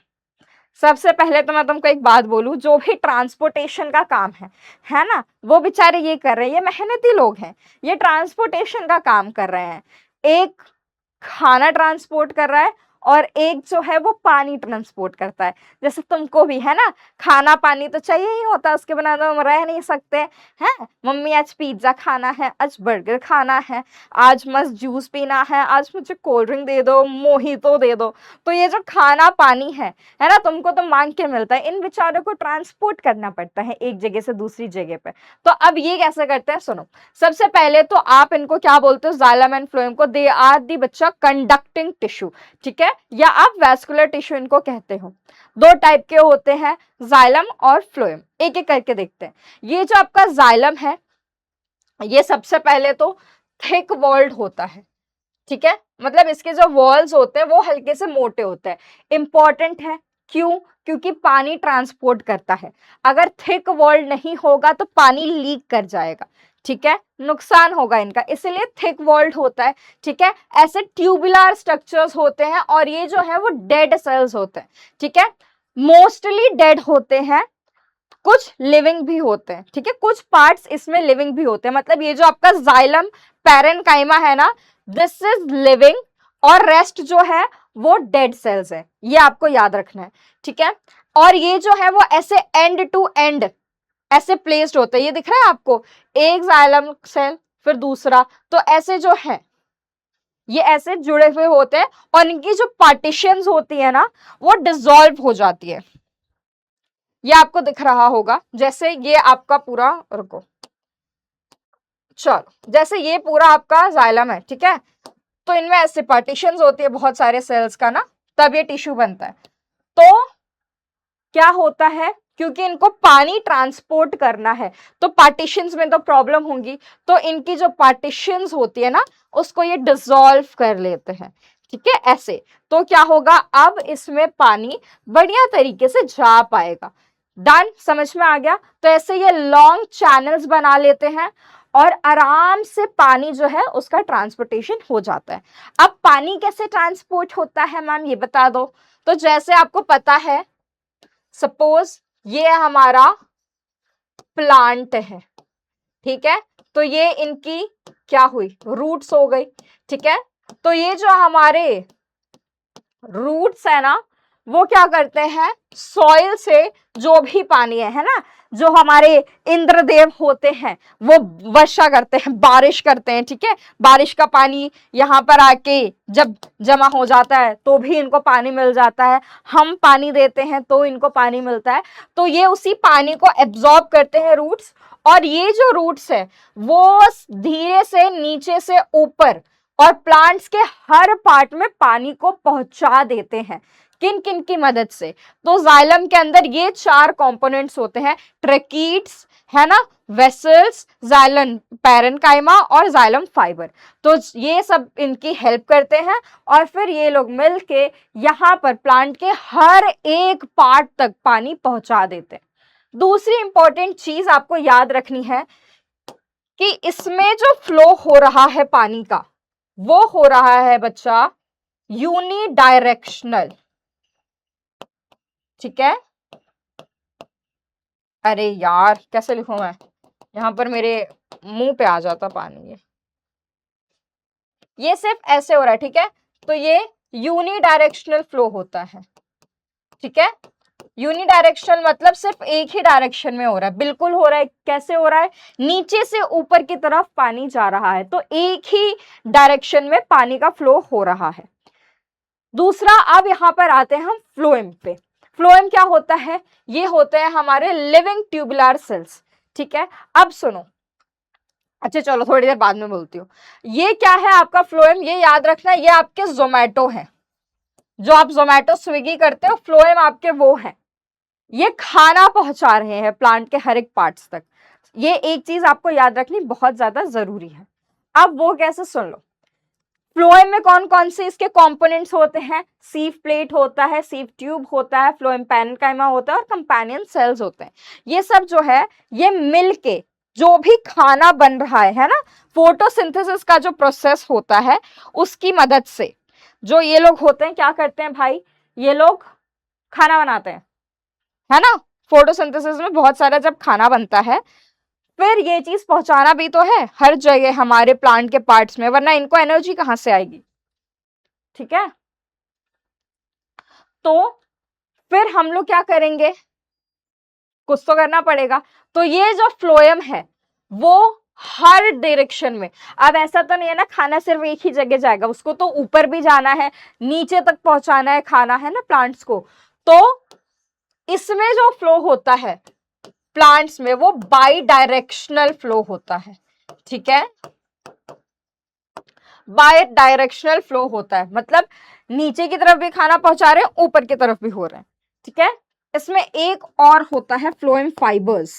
सबसे पहले तो मैं तुमको एक बात बोलूं, जो भी ट्रांसपोर्टेशन का काम है ना, वो बेचारे ये कर रहे हैं, ये मेहनती लोग हैं, ये ट्रांसपोर्टेशन का काम कर रहे हैं। एक खाना ट्रांसपोर्ट कर रहा है और एक जो है वो पानी ट्रांसपोर्ट करता है। जैसे तुमको भी है ना, खाना पानी तो चाहिए ही होता है, उसके बिना तो हम रह नहीं सकते हैं। मम्मी आज पिज्जा खाना है, आज बर्गर खाना है, आज मस्त जूस पीना है, आज मुझे कोल्ड ड्रिंक दे दो, मोहितो दे दो। तो ये जो खाना पानी है ना, तुमको तो मांग के मिलता है, इन बेचारों को ट्रांसपोर्ट करना पड़ता है एक जगह से दूसरी जगह पे। तो अब ये कैसे करते हैं, सुनो। सबसे पहले तो आप इनको क्या बोलते हो, जाइलम एंड फ्लोएम को, दे आर दी बच्चा कंडक्टिंग टिश्यू, ठीक है, या आप वैस्कुलर टिश्यू इनको कहते हो। दो टाइप के होते हैं, जाइलम और फ्लोएम। एक एक करके देखते हैं। ये जो आपका जाइलम है, ये सबसे पहले तो थिक वॉल्ड होता है, ठीक है, मतलब इसके जो वॉल्स होते हैं वो हल्के से मोटे होते हैं। इंपॉर्टेंट है, क्यों, क्योंकि पानी ट्रांसपोर्ट करता है। अगर थिक वॉल्ड नहीं होगा तो पानी लीक कर जाएगा, ठीक है, नुकसान होगा इनका, इसलिए थिक वॉल्ड होता है, ठीक है। ऐसे ट्यूबुलर स्ट्रक्चर्स होते हैं, और ये जो है वो डेड सेल्स होते हैं, ठीक है, मोस्टली डेड होते हैं, कुछ लिविंग भी होते हैं, ठीक है, कुछ पार्ट्स इसमें लिविंग भी होते हैं। मतलब ये जो आपका जाइलम पैरेन्काइमा है ना, दिस इज लिविंग, और रेस्ट जो है वो डेड सेल्स है, ये आपको याद रखना है, ठीक है। और ये जो है वो ऐसे एंड टू एंड ऐसे प्लेस्ड होते हैं, ये दिख रहा है आपको, एक जाइलम सेल फिर दूसरा, तो ऐसे जो है ये ऐसे जुड़े हुए होते हैं, और इनकी जो पार्टीशंस होती है ना वो डिसॉल्व हो जाती है। ये आपको दिख रहा होगा, जैसे ये आपका पूरा, रुको, चलो, जैसे ये पूरा आपका जाइलम है, ठीक है, तो इनमें ऐसे पार्टीशंस होती है बहुत सारे सेल्स का ना, तब ये टिश्यू बनता है। तो क्या होता है, क्योंकि इनको पानी ट्रांसपोर्ट करना है, तो पार्टीशंस में तो प्रॉब्लम होगी, तो इनकी जो पार्टीशंस होती है ना उसको ये डिसॉल्व कर लेते हैं, ठीक है, ऐसे। तो क्या होगा, अब इसमें पानी बढ़िया तरीके से जा पाएगा। डन, समझ में आ गया। तो ऐसे ये लॉन्ग चैनल्स बना लेते हैं, और आराम से पानी जो है उसका ट्रांसपोर्टेशन हो जाता है। अब पानी कैसे ट्रांसपोर्ट होता है मैम, ये बता दो। तो जैसे आपको पता है, सपोज ये हमारा प्लांट है, ठीक है, तो ये इनकी क्या हुई, रूट्स हो गई, ठीक है। तो ये जो हमारे रूट्स है ना, वो क्या करते हैं, सॉइल से जो भी पानी है ना, जो हमारे इंद्रदेव होते हैं वो वर्षा करते हैं, बारिश करते हैं, ठीक है। बारिश का पानी यहाँ पर आके जब जमा हो जाता है तो भी इनको पानी मिल जाता है, हम पानी देते हैं तो इनको पानी मिलता है। तो ये उसी पानी को एब्जॉर्ब करते हैं रूट्स, और ये जो रूट्स है वो धीरे से नीचे से ऊपर और प्लांट्स के हर पार्ट में पानी को पहुंचा देते हैं। किन किन की मदद से, तो जाइलम के अंदर ये 4 कंपोनेंट्स होते हैं, ट्रैकीट्स है ना, वेसल्स, जाइलम पैरेन्काइमा और जाइलम फाइबर। तो ये सब इनकी हेल्प करते हैं और फिर ये लोग मिलके यहाँ पर प्लांट के हर एक पार्ट तक पानी पहुंचा देते हैं। दूसरी इंपॉर्टेंट चीज आपको याद रखनी है कि इसमें जो फ्लो हो रहा है पानी का, वो हो रहा है बच्चा यूनिडायरेक्शनल, ठीक है। अरे यार कैसे लिखूं मैं, यहां पर मेरे मुंह पे आ जाता पानी। ये सिर्फ ऐसे हो रहा है, ठीक है। तो ये यूनिडायरेक्शनल फ्लो होता है, ठीक है। यूनिडायरेक्शनल मतलब सिर्फ एक ही डायरेक्शन में हो रहा है, बिल्कुल हो रहा है। कैसे हो रहा है, नीचे से ऊपर की तरफ पानी जा रहा है, तो एक ही डायरेक्शन में पानी का फ्लो हो रहा है। दूसरा, अब यहां पर आते हैं हम फ्लोएम पे। फ्लोएम क्या होता है, ये होते हैं हमारे लिविंग ट्यूबुलर सेल्स, ठीक है। अब सुनो, अच्छा चलो थोड़ी देर बाद में बोलती हूँ। ये क्या है आपका फ्लोएम, ये याद रखना, ये आपके जोमेटो है, जो आप जोमेटो स्विगी करते हो, फ्लोएम आपके वो है। ये खाना पहुंचा रहे हैं प्लांट के हर एक पार्ट्स तक। ये एक चीज आपको याद रखनी बहुत ज्यादा जरूरी है। अब वो कैसे, सुन लो। फ्लोएम में कौन कौन से इसके कंपोनेंट्स होते हैं, सीव प्लेट होता है, सीव ट्यूब होता है, फ्लोएम पैरेन्काइमा होता है और कंपेनियन सेल्स होते हैं। ये सब जो है ये मिलके जो भी खाना बन रहा है ना, फोटोसिंथेसिस का जो प्रोसेस होता है उसकी मदद से जो ये लोग होते हैं, क्या करते हैं भाई, ये लोग खाना बनाते हैं, है ना। फोटोसिंथेसिस में बहुत सारा जब खाना बनता है, फिर ये चीज पहुंचाना भी तो है हर जगह हमारे प्लांट के पार्ट्स में, वरना इनको एनर्जी कहां से आएगी, ठीक है। तो फिर हम लोग क्या करेंगे, कुछ तो करना पड़ेगा। तो ये जो फ्लोएम है वो हर डायरेक्शन में, अब ऐसा तो नहीं है ना खाना सिर्फ एक ही जगह जाएगा, उसको तो ऊपर भी जाना है, नीचे तक पहुंचाना है खाना, है ना, प्लांट्स को। तो इसमें जो फ्लो होता है प्लांट्स में वो बाई डायरेक्शनल फ्लो होता है, ठीक है। बाय डायरेक्शनल फ्लो होता है, मतलब नीचे की तरफ भी खाना पहुंचा रहे हैं, ऊपर की तरफ भी हो रहे हैं, ठीक है। इसमें एक और होता है फ्लोएम फाइबर्स,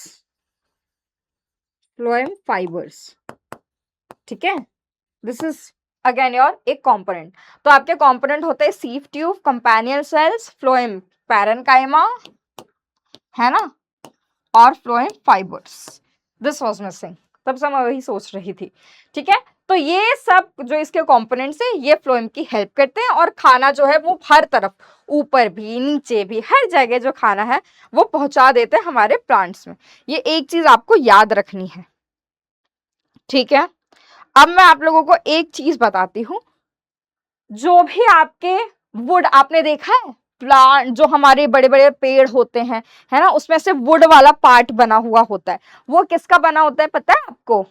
फ्लोएम फाइबर्स, ठीक है। दिस इज अगेन योर एक कंपोनेंट। तो आपके कंपोनेंट होते हैं sieve tube, companion cells, phloem parenchyma, है ना, और phloem fibres. This was missing, तब से मैं वही सोच रही थी, ठीक है। तो ये सब जो इसके कंपोनेंट्स है ये फ्लोएम की हेल्प करते हैं, और खाना जो है वो हर तरफ, ऊपर भी नीचे भी हर जगह जो खाना है वो पहुंचा देते हैं हमारे प्लांट्स में। ये एक चीज आपको याद रखनी है, ठीक है। अब मैं आप लोगों को एक चीज बताती हूँ, जो भी आपके वुड आपने देखा है, प्लांट जो हमारे बड़े बड़े पेड़ होते हैं, है ना, उसमें से वुड वाला पार्ट बना हुआ होता है, वो किसका बना होता है पता है आपको,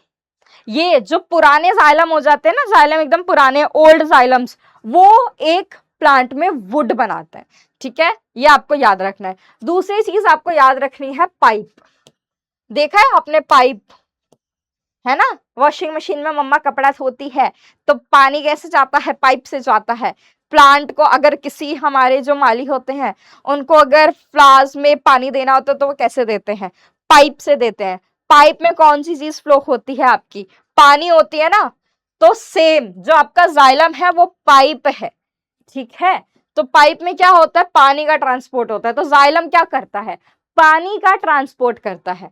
ये जो पुराने जाइलम हो जाते हैं ना, जाइलम एकदम पुराने ओल्ड जाइलम्स, वो एक प्लांट में वुड बनाते हैं, ठीक है। ये आपको याद रखना है। दूसरी चीज आपको याद रखनी है, पाइप। देखा है आपने पाइप, है ना, वॉशिंग मशीन में मम्मा कपड़ा धोती है तो पानी कैसे जाता है, पाइप से जाता है। प्लांट को अगर किसी हमारे जो माली होते हैं उनको अगर फ्लावर्स में पानी देना होता है तो वो कैसे देते हैं, पाइप से देते हैं। पाइप में कौन सी चीज फ्लो होती है आपकी, पानी होती है ना। तो सेम जो आपका जाइलम है वो पाइप है, ठीक है। तो पाइप में क्या होता है, पानी का ट्रांसपोर्ट होता है। तो जाइलम क्या करता है, पानी का ट्रांसपोर्ट करता है।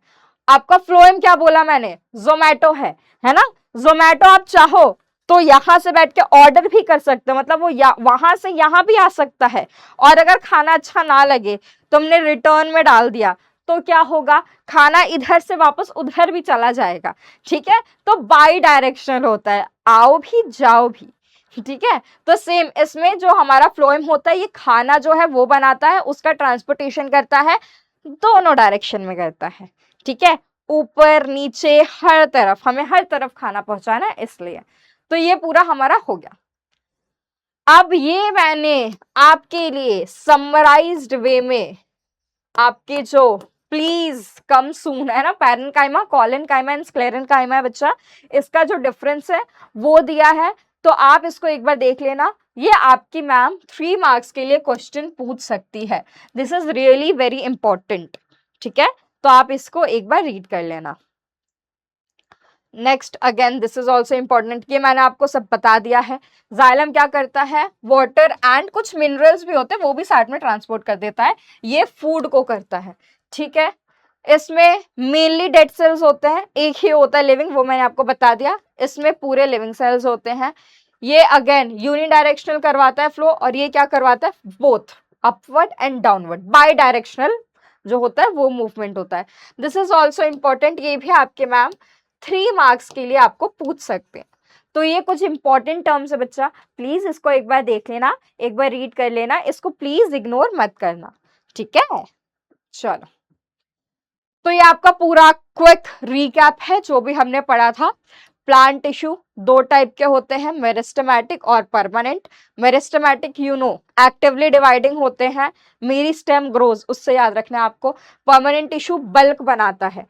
आपका फ्लोएम क्या बोला मैंने, जोमेटो है ना। जोमेटो आप चाहो तो यहां से बैठ के ऑर्डर भी कर सकते हो, मतलब वो वहां से यहां भी आ सकता है। और अगर खाना अच्छा ना लगे, तुमने रिटर्न में डाल दिया, तो क्या होगा, खाना इधर से वापस उधर भी चला जाएगा। ठीक है, तो बाई डायरेक्शनल होता है, आओ भी जाओ भी। ठीक है, तो सेम इसमें जो हमारा फ्लोएम होता है, ये खाना जो है वो बनाता है, उसका ट्रांसपोर्टेशन करता है, दोनों डायरेक्शन में करता है। ठीक है, ऊपर नीचे हर तरफ, हमें हर तरफ खाना पहुंचाना है इसलिए। तो ये पूरा हमारा हो गया। अब ये मैंने आपके लिए समराइज्ड वे में आपके जो प्लीज कम सून है ना, पैरेन्काइमा, कोलेनकाइमा एंड स्क्लेरेन्काइमा है बच्चा, इसका जो डिफरेंस है वो दिया है। तो आप इसको एक बार देख लेना, ये आपकी मैम 3 मार्क्स के लिए क्वेश्चन पूछ सकती है। This is really very important. ठीक है, तो आप इसको एक बार रीड कर लेना। Next again this is also important, ये मैंने आपको सब बता दिया है। जाइलम क्या करता है, वाटर एंड कुछ मिनरल्स भी होते हैं वो भी साथ में ट्रांसपोर्ट कर देता है, ये फूड को करता है। ठीक है, इसमें मेनली डेड सेल्स होते हैं, एक ही होता है लिविंग, वो मैंने आपको बता दिया। इसमें पूरे लिविंग सेल्स होते हैं। ये अगेन यूनिडायरेक्शनल करवाता है फ्लो, और ये क्या करवाता है, both upward and downward, by directional जो होता है वो मूवमेंट होता है। दिस इज ऑल्सो इंपॉर्टेंट, ये भी आपके मैम 3 मार्क्स के लिए आपको पूछ सकते हैं। तो ये कुछ इंपॉर्टेंट टर्म्स है बच्चा, प्लीज इसको एक बार देख लेना, एक बार रीड कर लेना, इसको प्लीज इग्नोर मत करना। ठीक है, चलो, तो ये आपका पूरा क्विक रिकैप है जो भी हमने पढ़ा था। प्लांट टिश्यू 2 टाइप के होते हैं, मेरिस्टेमेटिक और permanent. Meristematic you know actively dividing होते हैं, मेरी स्टेम ग्रोज, उससे याद रखना है आपको। परमानेंट टिश्यू बल्क बनाता है।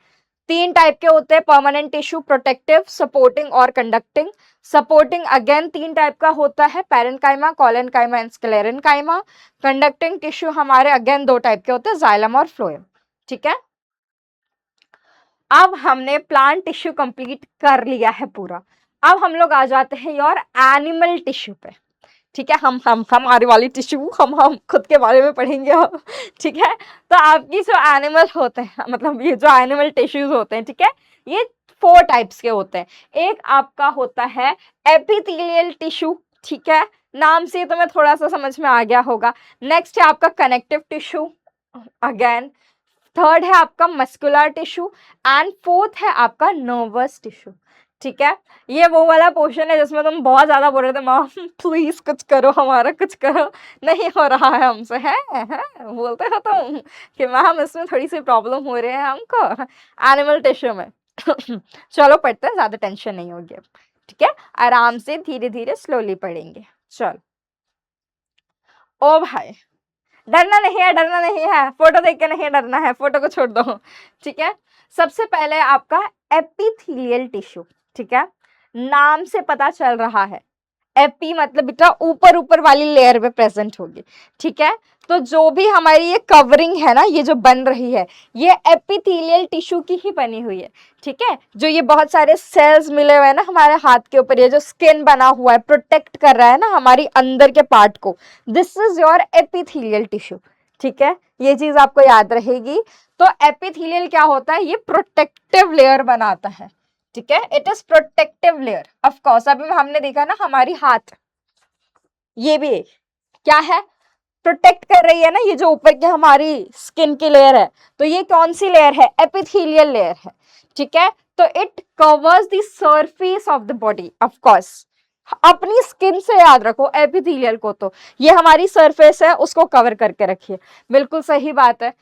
3 टाइप के होते हैं परमानेंट टिश्यू, प्रोटेक्टिव, सपोर्टिंग और कंडक्टिंग। सपोर्टिंग अगेन 3 टाइप का होता है, parenchyma, collenchyma and sclerenchyma. Conducting tissue हमारे अगेन 2 टाइप के होते हैं, जाइलम और फ्लोएम। ठीक है, अब हमने प्लांट टिश्यू कंप्लीट कर लिया है पूरा। अब हम लोग आ जाते हैं योर एनिमल टिश्यू पे। ठीक है, हम हमारी वाली टिश्यू हम खुद के बारे में पढ़ेंगे अब। ठीक है, तो आपकी जो एनिमल होते हैं, मतलब ये जो एनिमल टिश्यूज होते हैं, ठीक है, ये 4 टाइप्स के होते हैं। एक आपका होता है एपिथेलियल टिश्यू, ठीक है, नाम से तुम्हें थोड़ा सा समझ में आ गया होगा। नेक्स्ट है आपका कनेक्टिव टिश्यू, अगेन थर्ड है आपका मस्कुलर टिश्यू, एंड फोर्थ है आपका नर्वस टिश्यू। ठीक है, ये वो वाला पोर्शन है जिसमें तुम बहुत ज्यादा बोल रहे थे, मैम प्लीज कुछ करो, हमारा कुछ करो, नहीं हो रहा है हमसे, है बोलते हो तुम कि मैम इसमें थोड़ी सी प्रॉब्लम हो रही है हमको एनिमल टिश्यू में। चलो पढ़ते हैं, ज्यादा टेंशन नहीं होगी अब। ठीक है, आराम से धीरे धीरे स्लोली पढ़ेंगे। चलो, ओ भाई डरना नहीं है, डरना नहीं है, फोटो देख के नहीं डरना है, फोटो को छोड़ दो। ठीक है, सबसे पहले आपका एपिथेलियल टिश्यू। ठीक है, नाम से पता चल रहा है, एपी मतलब बेटा ऊपर ऊपर वाली लेयर में प्रेजेंट होगी। ठीक है, तो जो भी हमारी ये कवरिंग है ना, ये जो बन रही है, ये एपिथेलियल टिश्यू की ही बनी हुई है। ठीक है, जो ये बहुत सारे सेल्स मिले हुए हैं ना हमारे हाथ के ऊपर, ये जो स्किन बना हुआ है, प्रोटेक्ट कर रहा है ना हमारी अंदर के पार्ट को, this is your epithelial tissue. ठीक है, ये चीज आपको याद रहेगी। तो एपिथेलियल क्या होता है, ये प्रोटेक्टिव लेयर बनाता है। ठीक है, it is protective layer. Of course अभी हमने देखा ना हमारी हाथ, ये भी क्या है, प्रोटेक्ट कर रही है ना, ये जो ऊपर की हमारी स्किन की लेयर है, तो ये कौन सी लेयर है, एपिथेलियल लेयर है। ठीक है, तो it covers the surface of the body. Of course अपनी स्किन से याद रखो एपिथेलियल को, तो ये हमारी सरफेस है, उसको कवर करके रखिए, बिल्कुल सही बात है।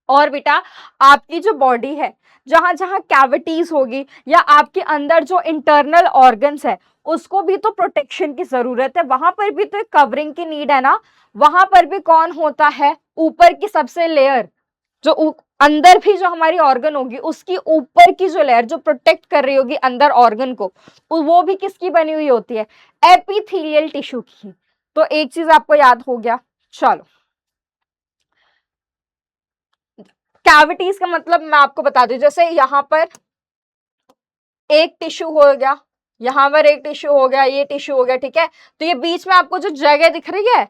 और बेटा आपकी जो बॉडी है, जहां जहां कैविटीज होगी या आपके अंदर जो इंटरनल ऑर्गन्स है, उसको भी तो प्रोटेक्शन की जरूरत है, वहां पर भी तो एक कवरिंग की नीड है ना। वहां पर भी कौन होता है, ऊपर की सबसे लेयर, जो अंदर भी जो हमारी ऑर्गन होगी, उसकी ऊपर की जो लेयर जो प्रोटेक्ट कर रही होगी अंदर ऑर्गन को, वो भी किसकी बनी हुई होती है, एपिथेलियल टिश्यू की। तो एक चीज आपको याद हो गया। चलो, कैविटीज का मतलब मैं आपको बता दूं, जैसे यहाँ पर एक टिश्यू हो गया, यहाँ पर एक टिश्यू हो गया, ये टिश्यू हो गया। ठीक है, तो ये बीच में आपको जो जगह दिख रही है,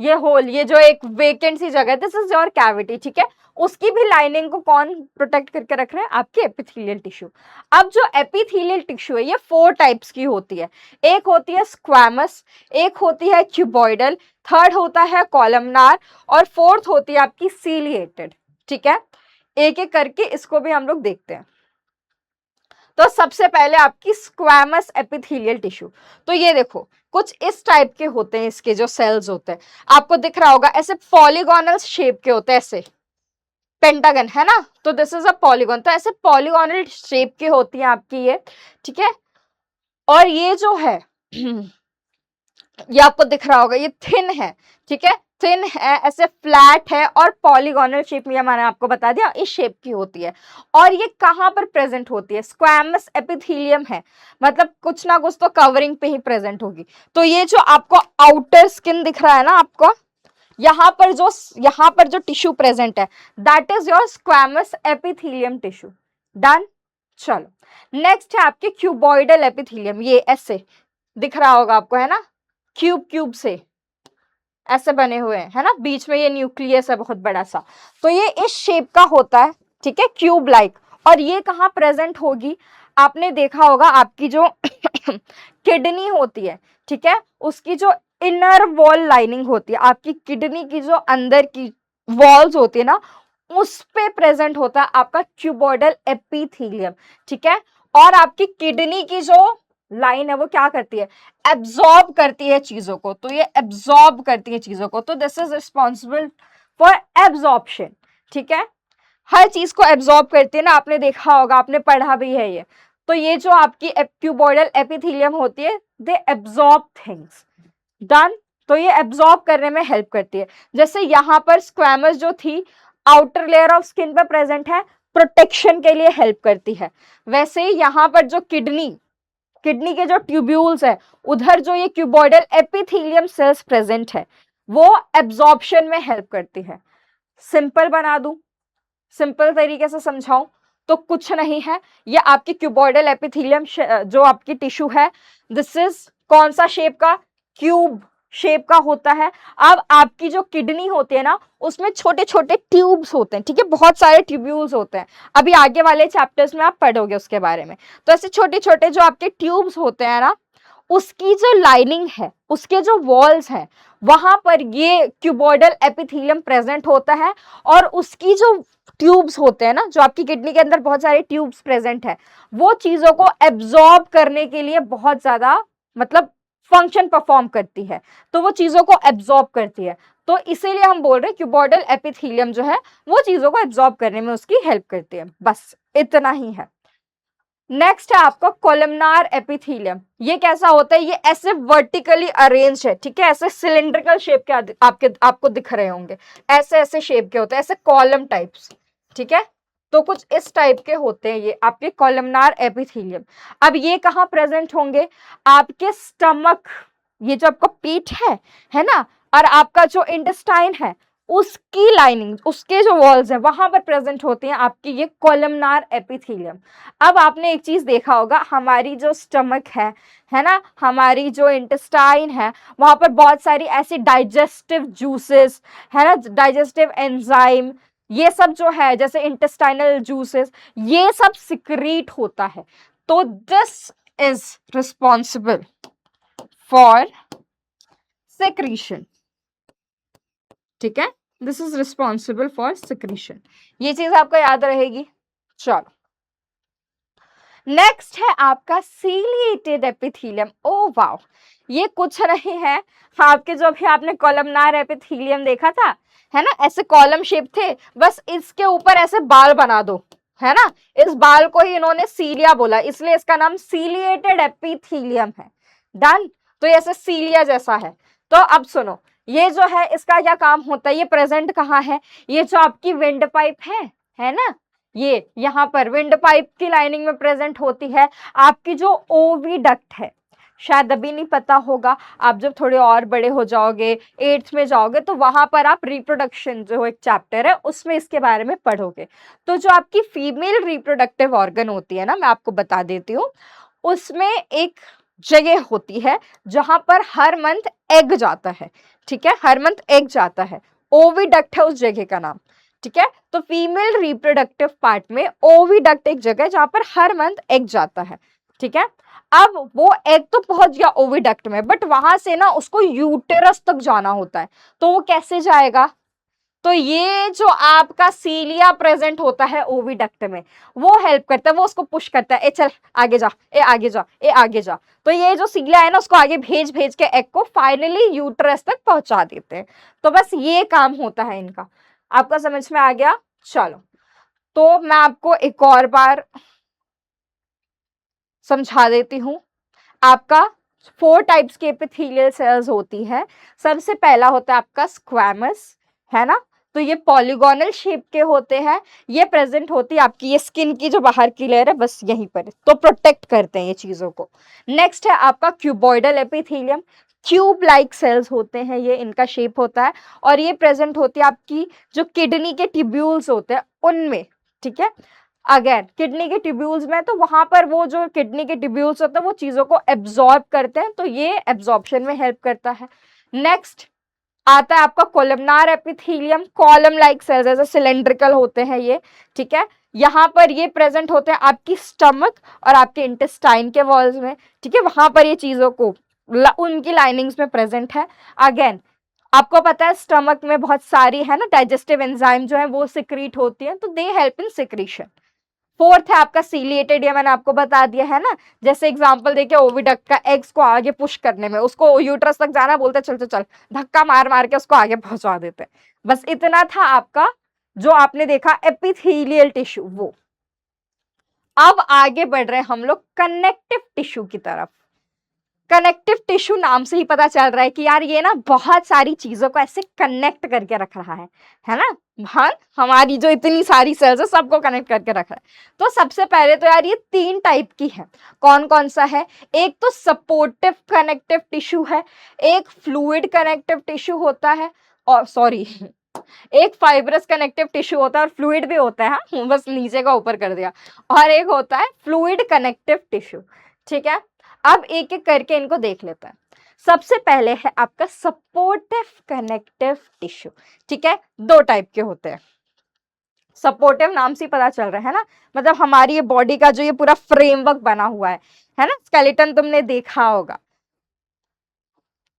ये होल, ये जो एक वेकेंट सी जगह है, दिस इज योर कैविटी, ठीक है। उसकी भी लाइनिंग को कौन प्रोटेक्ट करके रख रहे हैं? आपकी एपिथेलियल टिश्यू। अब जो एपिथेलियल टिश्यू है ये 4 टाइप्स की होती है। एक होती है स्क्वैमस, एक होती है क्यूबॉइडल, थर्ड होता है कॉलमनार, और फोर्थ होती है आपकी सीलिएटेड, ठीक है। एक एक करके इसको भी हम लोग देखते हैं। तो सबसे पहले आपकी स्क्वैमस एपिथेलियल टिश्यू। तो ये देखो कुछ इस टाइप के होते हैं, इसके जो सेल्स होते हैं आपको दिख रहा होगा, ऐसे पॉलीगोनल शेप के होते हैं, ऐसे पेंटागन है ना, तो दिस इज अ पॉलीगोन। तो ऐसे पॉलीगोनल शेप की होती है आपकी ये, ठीक है। और ये जो है ये आपको दिख रहा होगा, ये थिन है, ठीक है, थिन है, ऐसे फ्लैट है और पॉलीगोनल शेप में, मैंने आपको बता दिया इस शेप की होती है। और ये कहां पर प्रेजेंट होती है? स्क्वैमस एपिथेलियम है, मतलब कुछ ना कुछ तो कवरिंग पे ही प्रेजेंट होगी। तो ये जो आपको आउटर स्किन दिख रहा है ना आपको, यहाँ पर जो टिश्यू प्रेजेंट है that is your squamous epithelium tissue. Done. चलो नेक्स्ट है आपके क्यूबॉइडल एपिथेलियम। ये ऐसे दिख रहा होगा आपको, है ना, क्यूब से ऐसे बने हुए हैं, है ना, बीच में ये न्यूक्लियस है बहुत बड़ा सा। तो ये इस शेप का होता है, ठीक है, क्यूब लाइक। और ये कहाँ प्रेजेंट होगी? आपने देखा होगा आपकी जो किडनी होती है, ठीक है, उसकी जो इनर वॉल लाइनिंग होती है, आपकी किडनी की जो अंदर की वॉल्स होती है ना, उस पे प्रेजेंट होता है आपका क्यूबॉइडल एपिथेलियम, ठीक है। और आपकी किडनी की जो लाइन है वो क्या करती है? एब्जॉर्ब करती है चीजों को। तो ये एब्जॉर्ब करती है चीजों को, तो this is responsible for absorption, ठीक है। हर चीज को एब्जॉर्ब करती है ना, आपने देखा होगा, आपने पढ़ा भी है ये। तो ये जो आपकी क्यूबॉइडल एपिथेलियम होती है, दे एब्जॉर्ब थिंग्स। डन। तो ये एब्जॉर्ब करने में हेल्प करती है। जैसे यहाँ पर स्क्वैमस जो थी आउटर लेयर ऑफ स्किन पर प्रेजेंट है, प्रोटेक्शन के लिए हेल्प करती है। वैसे ही यहाँ पर जो किडनी के जो ट्यूब्यूल्स है, उधर जो ये क्यूबॉइडल एपिथेलियम सेल्स प्रेजेंट है, वो एब्जॉर्प्शन में हेल्प करती है। सिंपल बना दूं, सिंपल तरीके से समझाऊं तो कुछ नहीं है, ये आपकी क्यूबॉइडल एपिथेलियम जो आपकी टिश्यू है, दिस इज कौन सा शेप का? क्यूब शेप का होता है। अब आपकी जो किडनी होती है ना, उसमें छोटे छोटे ट्यूब्स होते हैं, ठीक है, बहुत सारे ट्यूब्यूल्स होते हैं। अभी आगे वाले चैप्टर्स में आप पढ़ोगे उसके बारे में। तो ऐसे छोटे छोटे जो आपके ट्यूब्स होते हैं ना, उसकी जो लाइनिंग है, उसके जो वॉल्स हैं, वहां पर ये क्यूबॉइडल एपिथेलियम प्रेजेंट होता है। और उसकी जो ट्यूब्स होते हैं ना, जो आपकी किडनी के अंदर बहुत सारे ट्यूब्स प्रेजेंट है, वो चीजों को एब्जॉर्ब करने के लिए बहुत ज्यादा मतलब फंक्शन परफॉर्म करती है। तो वो चीजों को एब्जॉर्ब करती है। तो इसीलिए हम बोल रहे हैं क्यूबॉइडल एपिथेलियम जो है वो चीजों को एब्जॉर्ब करने में उसकी हेल्प करती है। बस इतना ही है। नेक्स्ट है आपका कोलमनार एपिथेलियम। ये कैसा होता है? ये ऐसे वर्टिकली अरेंज है, ठीक है, ऐसे सिलिंड्रिकल शेप के आपको दिख रहे होंगे, ऐसे ऐसे शेप के होते हैं, ऐसे कॉलम टाइप्स, ठीक है। तो कुछ इस टाइप के होते हैं ये आपके कोलमनार एपिथेलियम। अब ये कहाँ प्रेजेंट होंगे? आपके स्टमक, ये जो आपका पेट है ना, और आपका जो इंटेस्टाइन है, उसकी लाइनिंग, उसके जो वॉल्स हैं, वहां पर प्रेजेंट होते हैं आपकी ये कोलमनार एपिथेलियम। अब आपने एक चीज देखा होगा, हमारी जो स्टमक है ना, हमारी जो इंटेस्टाइन है, वहां पर बहुत सारी ऐसी डाइजेस्टिव जूसेस है ना, डाइजेस्टिव एंजाइम, ये सब जो है, जैसे इंटेस्टाइनल जूसेस, ये सब सिक्रीट होता है। तो this is responsible for secretion, ठीक है, this is responsible for secretion. ये चीज आपको याद रहेगी। चलो नेक्स्ट है आपका सीलिएटेड एपिथेलियम। ओ वाओ, ये कुछ नहीं है, आपके जो भी आपने कॉलमनार एपिथेलियम देखा था, है ना, ऐसे कॉलम शेप थे, बस इसके ऊपर ऐसे बाल बना दो, है ना, इस बाल को ही इन्होंने सीलिया बोला, इसलिए इसका नाम सीलिएटेड एपिथेलियम है। डन। तो ये ऐसे सीलिया जैसा है। तो अब सुनो, ये जो है इसका क्या काम होता है? ये प्रेजेंट कहाँ है? ये जो आपकी विंड पाइप है ना, ये यहाँ पर विंड पाइप की लाइनिंग में प्रेजेंट होती है। आपकी जो ओविडक्ट है, शायद अभी नहीं पता होगा, आप जब थोड़े और बड़े हो जाओगे, 8th में जाओगे, तो वहां पर आप रिप्रोडक्शन जो एक चैप्टर है उसमें इसके बारे में पढ़ोगे। तो जो आपकी फीमेल रिप्रोडक्टिव ऑर्गन होती है ना, मैं आपको बता देती हूँ, उसमें एक जगह होती है जहां पर हर मंथ एग जाता है, ठीक है, हर मंथ एग जाता है। ओविडक्ट है उस जगह का नाम, ठीक है। तो फीमेल रिप्रोडक्टिव पार्ट में ओविडक्ट एक जगह है जहां पर हर मंथ एग जाता है, ठीक है। अब वो एग तो पहुंच गया ओविडक्ट में, बट वहां से ना उसको यूटेरस तक जाना होता है, तो वो कैसे जाएगा? तो ये जो आपका सीलिया प्रेजेंट होता है ओविडक्ट में, वो हेल्प करता है, वो उसको पुश करता है, ए चल आगे जा, ए आगे जा, ए आगे जा। तो ये जो सीलिया है ना, उसको आगे भेज भेज के एग को फाइनली यूट्रस तक पहुंचा देते हैं। तो बस ये काम होता है इनका। आपका समझ में आ गया? चलो, तो मैं आपको एक और बार समझा देती हूं। आपका 4 टाइप्स के एपिथेलियल सेल्स होती है। सबसे पहला होता है आपका स्क्वैमस, है ना। तो ये पॉलीगोनल शेप के होते हैं, ये प्रेजेंट होती है आपकी ये स्किन की जो बाहर की लेयर है, बस यहीं पर, तो प्रोटेक्ट करते हैं ये चीजों को। नेक्स्ट है आपका cuboidal epithelium, cube like cells होते हैं ये, इनका शेप होता है, और ये प्रेजेंट होती है आपकी जो किडनी के ट्यूब्यूल्स होते हैं उनमें, ठीक है। अगेन किडनी के ट्यूब्यूल्स में, तो वहां पर वो जो किडनी के ट्यूब्यूल्स होते हैं वो चीजों को एब्जॉर्ब करते हैं, तो ये एब्जॉर्प्शन में हेल्प करता है। नेक्स्ट आता है आपका columnar epithelium, column like cells, ऐसे सिलेंड्रिकल होते हैं ये, ठीक है। यहाँ पर ये प्रेजेंट होते हैं आपकी स्टमक और आपके इंटेस्टाइन के वॉल्स में, ठीक है, वहां पर ये चीजों को उनकी लाइनिंग्स में प्रेजेंट है। अगेन आपको पता है स्टमक में बहुत सारी है ना डाइजेस्टिव एंजाइम जो है वो सिक्रीट होती है, तो they help in secretion. Fourth है आपका सीलिएटेड, ये मैंने आपको बता दिया है ना, जैसे एग्जांपल देके ओविडक्ट का एग्स को आगे पुश करने में, उसको यूट्रस तक जाना, बोलते चल चल चल, धक्का मार मार के उसको आगे पहुंचा देते। बस इतना था आपका जो आपने देखा एपिथेलियल टिश्यू वो। अब आगे बढ़ रहे हैं हम लोग कनेक्टिव टिश्यू की तरफ। कनेक्टिव टिश्यू नाम से ही पता चल रहा है कि यार ये ना बहुत सारी चीजों को ऐसे कनेक्ट करके रख रहा है ना। हाँ, हमारी जो इतनी सारी सेल्स है सबको कनेक्ट करके रख रहा है। तो सबसे पहले तो यार ये 3 टाइप की है। कौन कौन सा है? एक तो सपोर्टिव कनेक्टिव टिश्यू है, एक फ्लूइड कनेक्टिव टिश्यू होता है, और सॉरी एक फाइब्रस कनेक्टिव टिश्यू होता है और फ्लूइड भी होता है, हाँ बस नीचे का ऊपर कर दिया, और एक होता है फ्लूइड कनेक्टिव टिश्यू, ठीक है। अब एक एक करके इनको देख लेते हैं। सबसे पहले है आपका सपोर्टिव कनेक्टिव टिश्यू, ठीक है। 2 टाइप के होते हैं। सपोर्टिव नाम से पता चल रहा है ना, मतलब हमारी ये बॉडी का जो ये पूरा फ्रेमवर्क बना हुआ है ना, स्केलेटन तुमने देखा होगा,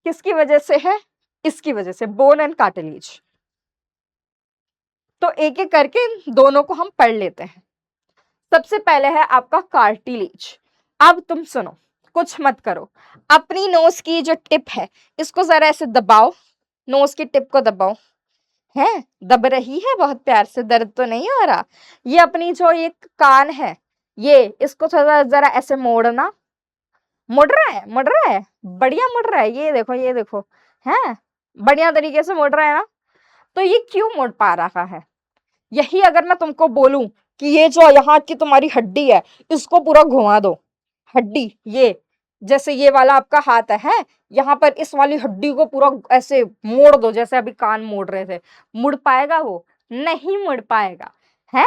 किसकी वजह से है? इसकी वजह से, बोन एंड कार्टिलेज। तो एक एक करके इन दोनों को हम पढ़ लेते हैं। सबसे पहले है आपका कार्टिलेज। अब तुम सुनो, कुछ मत करो, अपनी नोज की जो टिप है इसको जरा ऐसे दबाओ, नोज की टिप को दबाओ, है दब रही है बहुत प्यार से, दर्द तो नहीं हो रहा। ये अपनी जो ये कान है, ये इसको थोड़ा जरा ऐसे मोड़ना, मुड़ रहा है, मुड़ रहा है, बढ़िया मुड़ रहा है, ये देखो है, बढ़िया तरीके से मुड़ रहा है ना। तो ये क्यों मुड़ पा रहा है? यही अगर मैं तुमको बोलूं कि ये जो यहाँ की तुम्हारी हड्डी है इसको पूरा घुमा दो, हड्डी ये जैसे ये वाला आपका हाथ है, यहाँ पर इस वाली हड्डी को पूरा ऐसे मोड़ दो, जैसे अभी कान मोड़ रहे थे, मुड़ पाएगा वो? नहीं मुड़ पाएगा, है।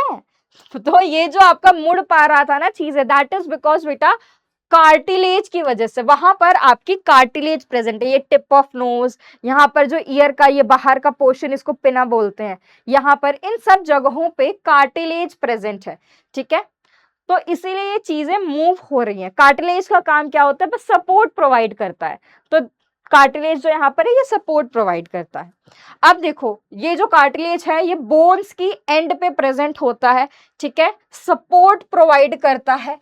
तो ये जो आपका मुड़ पा रहा था ना चीज है, दैट इज बिकॉज बेटा कार्टिलेज की वजह से, वहां पर आपकी कार्टिलेज प्रेजेंट है। ये टिप ऑफ नोज, यहाँ पर जो ईयर का ये बाहर का पोर्शन, इसको पिना बोलते हैं, यहाँ पर इन सब जगहों पे कार्टिलेज प्रेजेंट है, ठीक है। तो इसीलिए ये चीजें मूव हो रही हैं। कार्टिलेज का काम क्या होता है? बस सपोर्ट प्रोवाइड करता है। तो कार्टिलेज जो यहाँ पर है ये सपोर्ट प्रोवाइड करता है। अब देखो ये जो कार्टिलेज है ये बोन्स की एंड पे प्रेजेंट होता है, ठीक है, सपोर्ट प्रोवाइड करता है।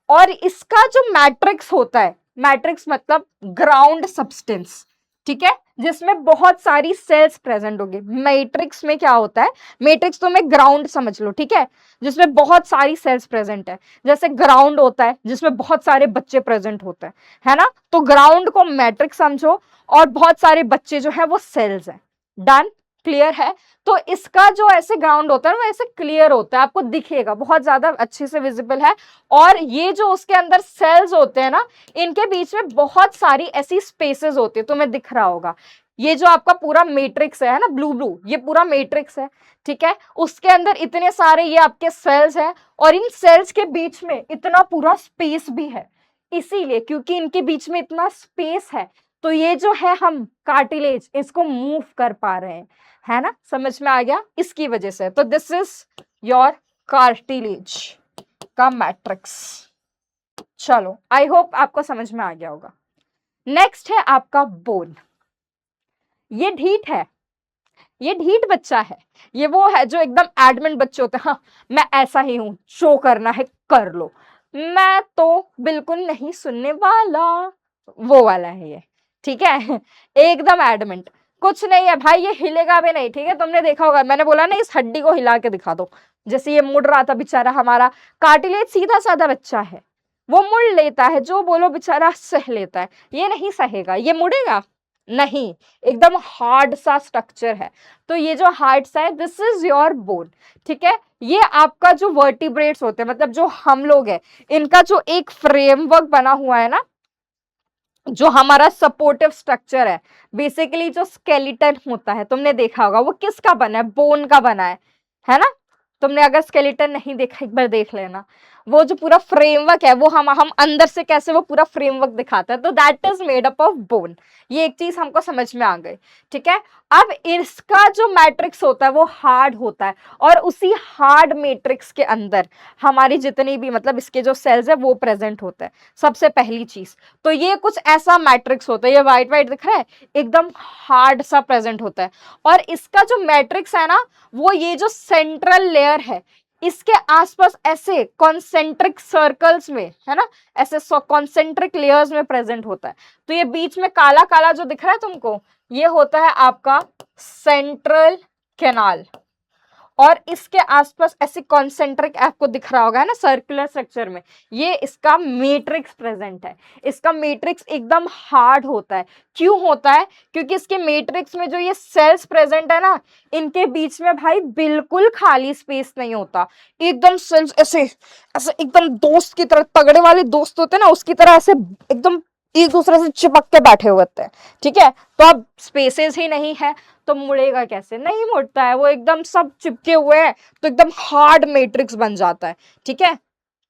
और इसका जो मैट्रिक्स होता है, मैट्रिक्स मतलब ग्राउंड सब्सटेंस, ठीक है, जिसमें बहुत सारी सेल्स प्रेजेंट होगी। मैट्रिक्स में क्या होता है? मैट्रिक्स तो मैं ग्राउंड समझ लो, ठीक है, जिसमें बहुत सारी सेल्स प्रेजेंट है। जैसे ग्राउंड होता है जिसमें बहुत सारे बच्चे प्रेजेंट होते हैं, है ना। तो ग्राउंड को मैट्रिक्स समझो और बहुत सारे बच्चे जो है वो सेल्स है। डन? क्लियर है? तो इसका जो ऐसे ग्राउंड होता है वो ऐसे क्लियर होता है, आपको दिखेगा, बहुत ज्यादा अच्छे से विजिबल है। और ये जो उसके अंदर सेल्स होते हैं ना, इनके बीच में बहुत सारी ऐसी स्पेसेस होती है, तुम्हें दिख रहा होगा। ये जो आपका पूरा मैट्रिक्स है ना, ब्लू ब्लू, ये पूरा मैट्रिक्स है, ठीक है। उसके अंदर इतने सारे ये आपके सेल्स हैं और इन सेल्स के बीच में इतना पूरा स्पेस भी है। इसीलिए क्योंकि इनके बीच में इतना स्पेस है तो ये जो है हम कार्टिलेज इसको मूव कर पा रहे हैं, है ना, समझ में आ गया, इसकी वजह से। तो दिस इज योर कार्टिलेज का मैट्रिक्स। चलो आई होप आपको समझ में आ गया होगा। नेक्स्ट है आपका बोन। ये ढीठ है, ये ढीठ बच्चा है, ये वो है जो एकदम एडमेंट बच्चे होते हैं, हाँ मैं ऐसा ही हूं, शो करना है कर लो, मैं तो बिल्कुल नहीं सुनने वाला, वो वाला है ये, ठीक है। एकदम एडमेंट, कुछ नहीं है भाई, ये हिलेगा भी नहीं, ठीक है। तुमने देखा होगा, मैंने बोला ना इस हड्डी को हिला के दिखा दो, जैसे ये मुड़ रहा था बेचारा हमारा कार्टिलेज, सीधा साधा बच्चा है, वो मुड़ लेता है, जो बोलो बेचारा सह लेता है, ये नहीं सहेगा, ये मुड़ेगा नहीं, एकदम हार्ड सा स्ट्रक्चर है। तो ये जो हार्ड सा है, दिस इज योर बोन, ठीक है। ये आपका जो वर्टिब्रेट्स होते हैं, मतलब जो हम लोग हैं, इनका जो एक फ्रेमवर्क बना हुआ है ना, जो हमारा सपोर्टिव स्ट्रक्चर है, बेसिकली जो स्केलेटन होता है, तुमने देखा होगा वो किसका बना है, बोन का बना है ना। तुमने अगर स्केलेटन नहीं देखा एक बार देख लेना, वो जो पूरा फ्रेमवर्क है वो हम अंदर से कैसे वो पूरा फ्रेमवर्क दिखाता है, तो that is made up of bone. ये एक चीज हमको समझ में आ गई, ठीक है। अब इसका जो मैट्रिक्स होता है वो हार्ड होता है, और उसी हार्ड मैट्रिक्स के अंदर हमारी जितनी भी मतलब इसके जो सेल्स है वो प्रेजेंट होते हैं, सबसे पहली चीज। तो ये कुछ ऐसा मैट्रिक्स होता है, ये व्हाइट व्हाइट दिख रहा है, एकदम हार्ड सा प्रेजेंट होता है। और इसका जो मैट्रिक्स है ना, वो ये जो सेंट्रल लेयर है, इसके आसपास ऐसे कॉन्सेंट्रिक सर्कल्स में, है ना, ऐसे कॉन्सेंट्रिक लेयर्स में प्रेजेंट होता है। तो ये बीच में काला काला जो दिख रहा है तुमको, ये होता है आपका सेंट्रल कैनाल, और इसके आसपास ऐसे कॉन्सेंट्रिक आपको दिख रहा होगा, है ना, सर्कुलर स्ट्रक्चर में, ये इसका मैट्रिक्स प्रेजेंट है। इसका मैट्रिक्स एकदम हार्ड होता है। क्यों होता है? क्योंकि इसके मैट्रिक्स में जो ये सेल्स प्रेजेंट है ना, इनके बीच में भाई बिल्कुल खाली स्पेस नहीं होता, एकदम सेल्स ऐसे ऐसे एकदम दोस्त की तरह, तगड़े वाले दोस्त होते हैं ना, उसकी तरह ऐसे एकदम एक दूसरे से चिपक के बैठे हुए होते हैं, ठीक है। तो अब स्पेसेस ही नहीं है तो मुड़ेगा कैसे? नहीं मुड़ता है, वो एकदम सब चिपके हुए हैं, तो एकदम हार्ड मैट्रिक्स बन जाता है, ठीक है।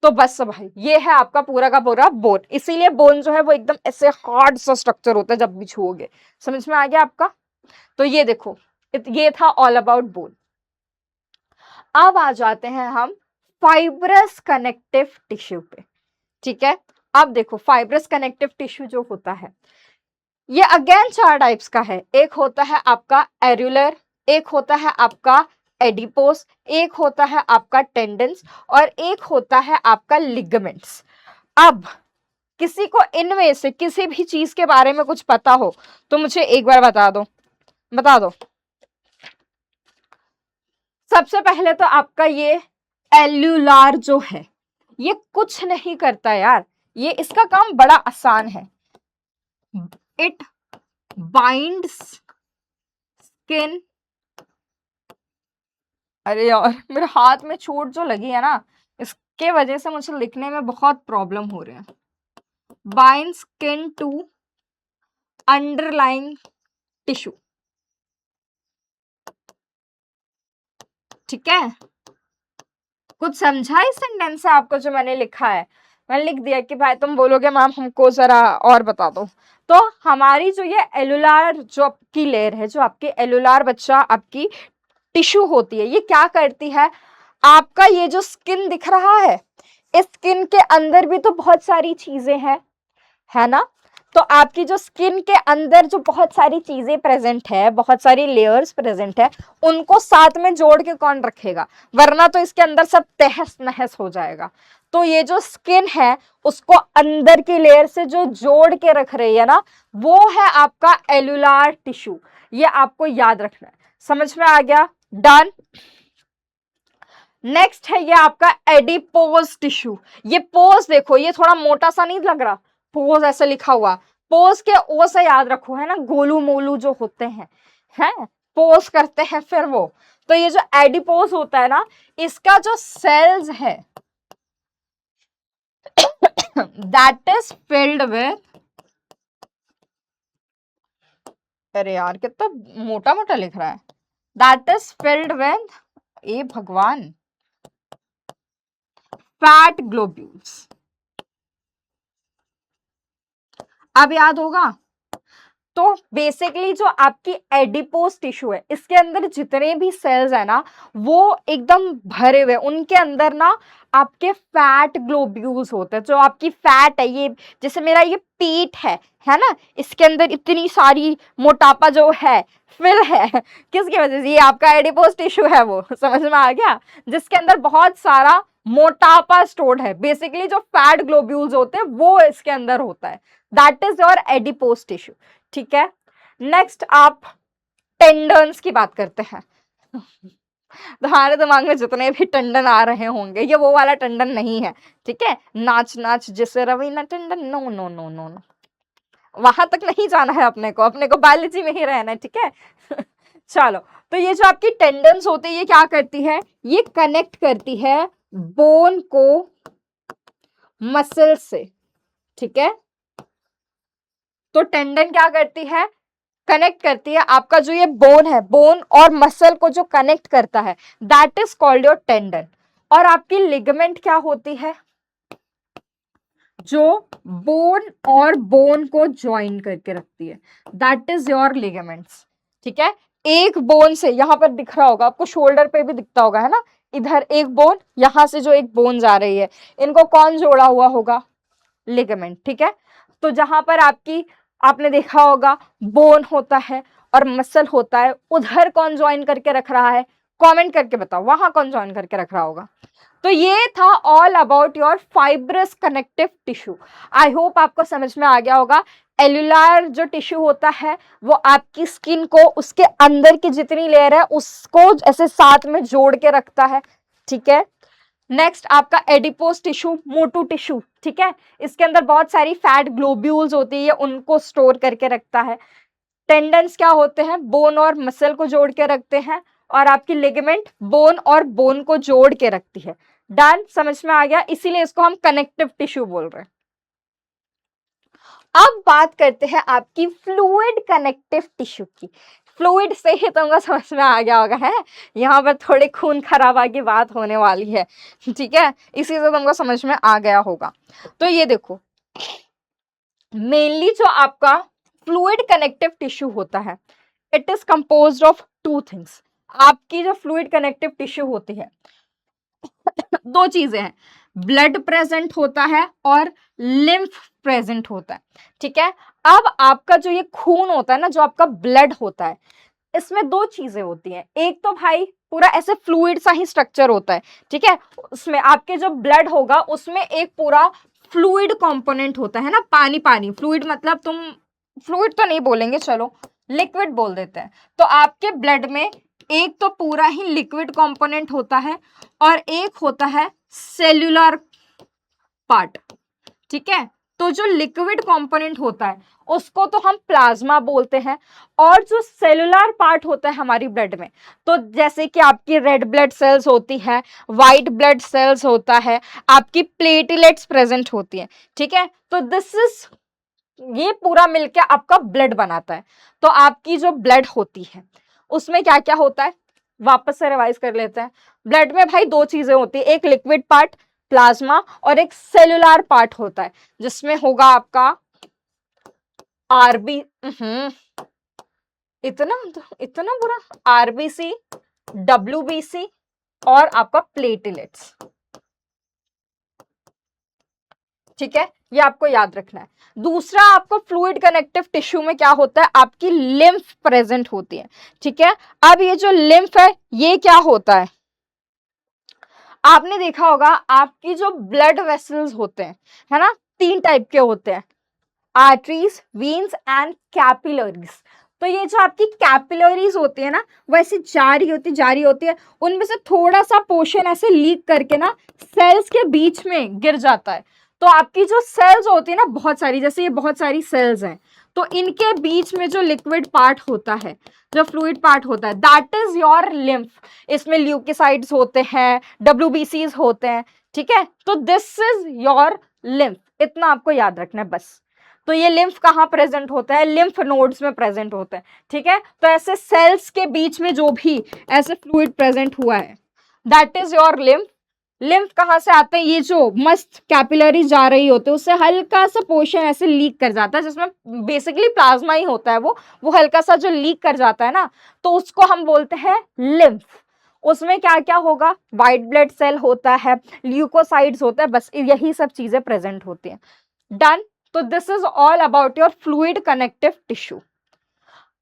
तो बस भाई ये है आपका पूरा का पूरा बोन, इसीलिए बोन जो है वो एकदम ऐसे हार्ड सा स्ट्रक्चर होता है जब भी छुओगे। समझ में आ गया आपका? तो ये देखो, ये था ऑल अबाउट बोन। अब आ जाते हैं हम फाइब्रस कनेक्टिव टिश्यू पे, ठीक है। अब देखो फाइब्रस कनेक्टिव टिश्यू जो होता है, ये अगेन 4 टाइप्स का है। एक होता है आपका एरुलर, एक होता है आपका एडिपोस, एक होता है आपका टेंडन्स, और एक होता है आपका लिगामेंट्स। अब किसी को इनमें से किसी भी चीज के बारे में कुछ पता हो तो मुझे एक बार बता दो, बता दो। सबसे पहले तो आपका ये एल्यूलार जो है, ये कुछ नहीं करता यार, ये इसका काम बड़ा आसान है। इट बाइंड्स स्किन, अरे यार मेरे हाथ में चोट जो लगी है ना, इसके वजह से मुझे लिखने में बहुत प्रॉब्लम हो रही है। Bind skin to underlying tissue, ठीक है। कुछ समझा इस सेंटेंस से आपको जो मैंने लिखा है? मैंने लिख दिया कि भाई तुम बोलोगे मैम हमको जरा और बता दो। तो हमारी जो ये एलुलार जो आपकी लेयर है, जो आपकी एलुलार बच्चा आपकी टिश्यू होती है, ये क्या करती है? आपका ये जो स्किन दिख रहा है, इस स्किन के अंदर भी तो बहुत सारी चीजें हैं, है ना। तो आपकी जो स्किन के अंदर जो बहुत सारी चीजें प्रेजेंट है, बहुत सारी लेयर्स प्रेजेंट है, उनको साथ में जोड़ के कौन रखेगा? वरना तो इसके अंदर सब तहस नहस हो जाएगा। तो ये जो स्किन है उसको अंदर की लेयर से जो जोड़ के रख रही है ना, वो है आपका एलुलार टिश्यू। ये आपको याद रखना है। समझ में आ गया? डन। नेक्स्ट है ये आपका एडिपोज टिश्यू। ये पोज देखो, ये थोड़ा मोटा सा नहीं लग रहा? पोज ऐसे लिखा हुआ, पोज के ओ से याद रखो, है ना, गोलू मोलू जो होते हैं पोज करते हैं फिर वो। तो ये जो एडिपोज होता है ना, इसका जो सेल्स है दैट इज फिल्ड विद, अरे यार कितना मोटा मोटा लिख रहा है, दैट इज फिल्ड विद, ए भगवान, फैट ग्लोब्यूल्स। अब याद होगा तो बेसिकली जो आपकी एडिपोज टिश्यू है, इसके अंदर जितने भी सेल्स है ना वो एकदम भरे हुए, उनके अंदर ना आपके फैट ग्लोब्यूल्स होते हैं। जो आपकी फैट है, ये जैसे मेरा ये पीठ है ना, इसके अंदर इतनी सारी मोटापा जो है फिल है, किसकी वजह से? ये आपका एडिपोज टिश्यू है, वो समझ में आ गया, जिसके अंदर बहुत सारा मोटापा स्टोर्ड है। बेसिकली जो फैट ग्लोब्यूल्स होते हैं वो इसके अंदर होता है, that is your adipose tissue. ठीक है, नेक्स्ट आप टेंडन्स की बात करते हैं। तुम्हारे दिमाग में जितने भी टंडन आ रहे होंगे, ये वो वाला टंडन नहीं है, ठीक है, नाच नाच जैसे Raveena Tandon, no no no no no, वहां तक नहीं जाना है अपने को बायोलॉजी में ही रहना है, ठीक है। चलो, तो ये जो आपकी टेंडन्स होती है, ये क्या करती है? ये कनेक्ट करती है बोन को मसल से, ठीक है। तो टेंडन क्या करती है? कनेक्ट करती है आपका जो ये बोन है, बोन और मसल को जो कनेक्ट करता है, that is called your tendon. और आपकी लिगामेंट क्या होती है? जो बोन और बोन को ज्वाइन करके रखती है, दैट इज योर लिगामेंट्स। ठीक है, एक बोन से, यहां पर दिख रहा होगा आपको, शोल्डर पे भी दिखता होगा, है ना, इधर एक बोन, यहां से जो एक बोन जा रही है, इनको कौन जोड़ा हुआ होगा? लिगामेंट। ठीक है, तो जहां पर आपकी, आपने देखा होगा बोन होता है और मसल होता है, उधर कौन ज्वाइन करके रख रहा है? कमेंट करके बताओ, वहां कौन ज्वाइन करके रख रहा होगा? तो ये था all about your fibrous connective tissue. I hope आपको समझ में आ गया होगा। एल्यूलर जो टिश्यू होता है वो आपकी स्किन को, उसके अंदर की जितनी लेयर है उसको ऐसे साथ में जोड़ के रखता है। ठीक है, नेक्स्ट आपका एडिपोज टिश्यू, मोटू टिश्यू, ठीक है, इसके अंदर बहुत सारी फैट ग्लोब्यूल्स होती है, उनको स्टोर करके रखता है। टेंडन्स क्या होते हैं? बोन और मसल को जोड़ के रखते हैं, और आपकी लिगामेंट बोन और बोन को जोड़ के रखती है। डन, समझ में आ गया, इसीलिए इसको हम कनेक्टिव टिश्यू बोल रहे हैं। अब बात करते हैं आपकी फ्लूइड कनेक्टिव टिश्यू की। फ्लूइड से ही तुमको समझ में आ गया होगा, है, यहाँ पर थोड़े खून खराबा की बात होने वाली है, ठीक है, इसी से तुमको समझ में आ गया होगा। तो ये देखो, मेनली जो आपका फ्लूइड कनेक्टिव टिश्यू होता है, it is composed of two things. आपकी जो फ्लूइड कनेक्टिव टिश्यू होती है, दो चीजें हैं, ब्लड प्रेजेंट होता है और लिम्फ प्रेजेंट होता है। ठीक है, अब आपका जो ये खून होता है ना, जो आपका ब्लड होता है, इसमें दो चीजें होती हैं। एक तो भाई पूरा ऐसे फ्लूइड सा ही स्ट्रक्चर होता है, ठीक है, उसमें आपके जो ब्लड होगा उसमें एक पूरा फ्लूइड कंपोनेंट होता है ना, पानी पानी, फ्लूइड मतलब, तुम फ्लूइड तो नहीं बोलेंगे, चलो लिक्विड बोल देते हैं। तो आपके ब्लड में एक तो पूरा ही लिक्विड कंपोनेंट होता है और एक होता है सेल्यूलर पार्ट। ठीक है, तो जो लिक्विड कंपोनेंट होता है उसको तो हम प्लाज्मा बोलते हैं, और जो सेलुलर पार्ट होता है हमारी ब्लड में, तो जैसे कि आपकी रेड ब्लड सेल्स होती है, वाइट ब्लड सेल्स होता है, आपकी प्लेटलेट्स प्रेजेंट होती है। ठीक है, तो दिस इज, ये पूरा मिलके आपका ब्लड बनाता है। तो आपकी जो ब्लड होती है उसमें क्या क्या होता है, वापस से रिवाइज कर लेते हैं। ब्लड में भाई दो चीजें होती है, एक लिक्विड पार्ट प्लाज्मा और एक सेलुलर पार्ट होता है, जिसमें होगा आपका आरबी, इतना इतना बुरा, आरबीसी, डब्ल्यूबीसी और आपका प्लेटलेट्स। ठीक है, ये आपको याद रखना है। दूसरा, आपको फ्लूइड कनेक्टिव टिश्यू में क्या होता है, आपकी लिम्फ प्रेजेंट होती है। ठीक है, अब ये जो लिम्फ है ये क्या होता है, आपने देखा होगा आपकी जो ब्लड वेसल्स होते हैं, है ना, तीन टाइप के होते हैं, आर्टरीज, वीन्स एंड कैपिलरीज। तो ये जो आपकी कैपिलरीज होती है ना, वैसे जारी होती है, उनमें से थोड़ा सा पोर्शन ऐसे लीक करके ना सेल्स के बीच में गिर जाता है। तो आपकी जो सेल्स होती है ना, बहुत सारी, जैसे ये बहुत सारी सेल्स हैं, तो इनके बीच में जो लिक्विड पार्ट होता है, जो फ्लूइड पार्ट होता है, दैट इज योर लिम्फ। इसमें ल्यूकोसाइट्स होते हैं, डब्ल्यूबीसीज होते हैं। ठीक है, तो दिस इज योर लिम्फ, इतना आपको याद रखना है बस। तो ये लिम्फ कहाँ प्रेजेंट होता है, लिम्फ नोड्स में प्रेजेंट होता है। ठीक है, तो ऐसे सेल्स के बीच में जो भी ऐसे फ्लूइड प्रेजेंट हुआ है, that is your lymph. Lymph कहाँ से आते हैं, ये जो मस्त कैपिलरी जा रही होती है उससे हल्का सा पोर्शन ऐसे लीक कर जाता है, जिसमें बेसिकली प्लाज्मा ही होता है, वो हल्का सा जो लीक कर जाता है ना, तो उसको हम बोलते हैं लिम्फ। उसमें क्या क्या होगा, व्हाइट ब्लड सेल होता है, ल्यूकोसाइड्स होता है, बस यही सब चीजें प्रेजेंट होती हैं। डन। तो this is all about your fluid connective tissue.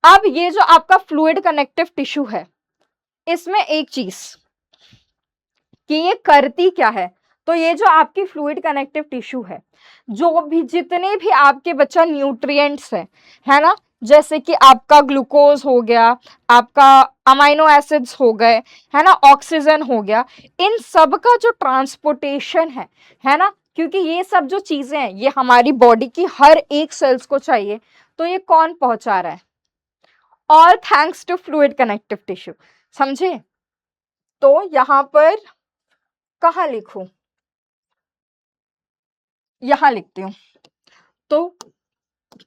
अब ये जो आपका फ्लूइड कनेक्टिव टिश्यू है, इसमें एक चीज कि ये करती क्या है, तो ये जो आपकी फ्लूइड कनेक्टिव टिश्यू है, जो भी जितने भी आपके बच्चा न्यूट्रिएंट्स है ना, जैसे कि आपका ग्लूकोज हो गया, आपका अमाइनो एसिड्स हो गए, है ना, ऑक्सीजन हो गया, इन सब का जो ट्रांसपोर्टेशन है ना, क्योंकि ये सब जो चीजें हैं ये हमारी बॉडी की हर एक सेल्स को चाहिए, तो ये कौन पहुंचा रहा है, all thanks to fluid connective tissue. समझे? तो यहां पर कहाँ लिखूं, यहां लिखती हूँ। तो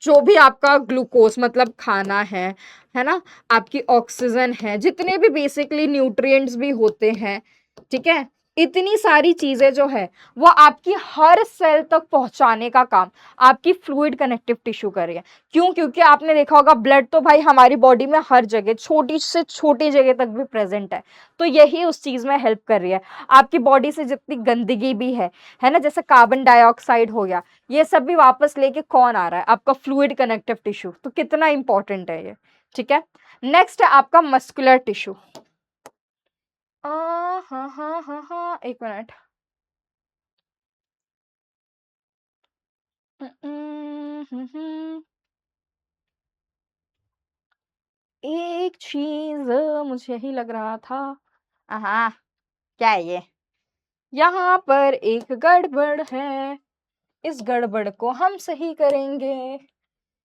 जो भी आपका ग्लूकोज मतलब खाना है ना, आपकी ऑक्सीजन है, जितने भी बेसिकली न्यूट्रिएंट्स भी होते हैं, ठीक है, इतनी सारी चीजें जो है वो आपकी हर सेल तक पहुंचाने का काम आपकी फ्लूइड कनेक्टिव टिश्यू कर रही है। क्यों? क्योंकि आपने देखा होगा ब्लड तो भाई हमारी बॉडी में हर जगह, छोटी से छोटी जगह तक भी प्रेजेंट है, तो यही उस चीज में हेल्प कर रही है। आपकी बॉडी से जितनी गंदगी भी है ना, जैसे कार्बन डाइऑक्साइड हो गया, ये सब भी वापस लेके कौन आ रहा है, आपका फ्लूइड कनेक्टिव टिश्यू। तो कितना इंपॉर्टेंट है ये, ठीक है। नेक्स्ट है आपका मस्कुलर टिश्यू। हाँ हाँ हाँ हाँ, एक मिनट। एक चीज मुझे ही लग रहा था, हाँ, क्या है ये, यहाँ पर एक गड़बड़ है, इस गड़बड़ को हम सही करेंगे।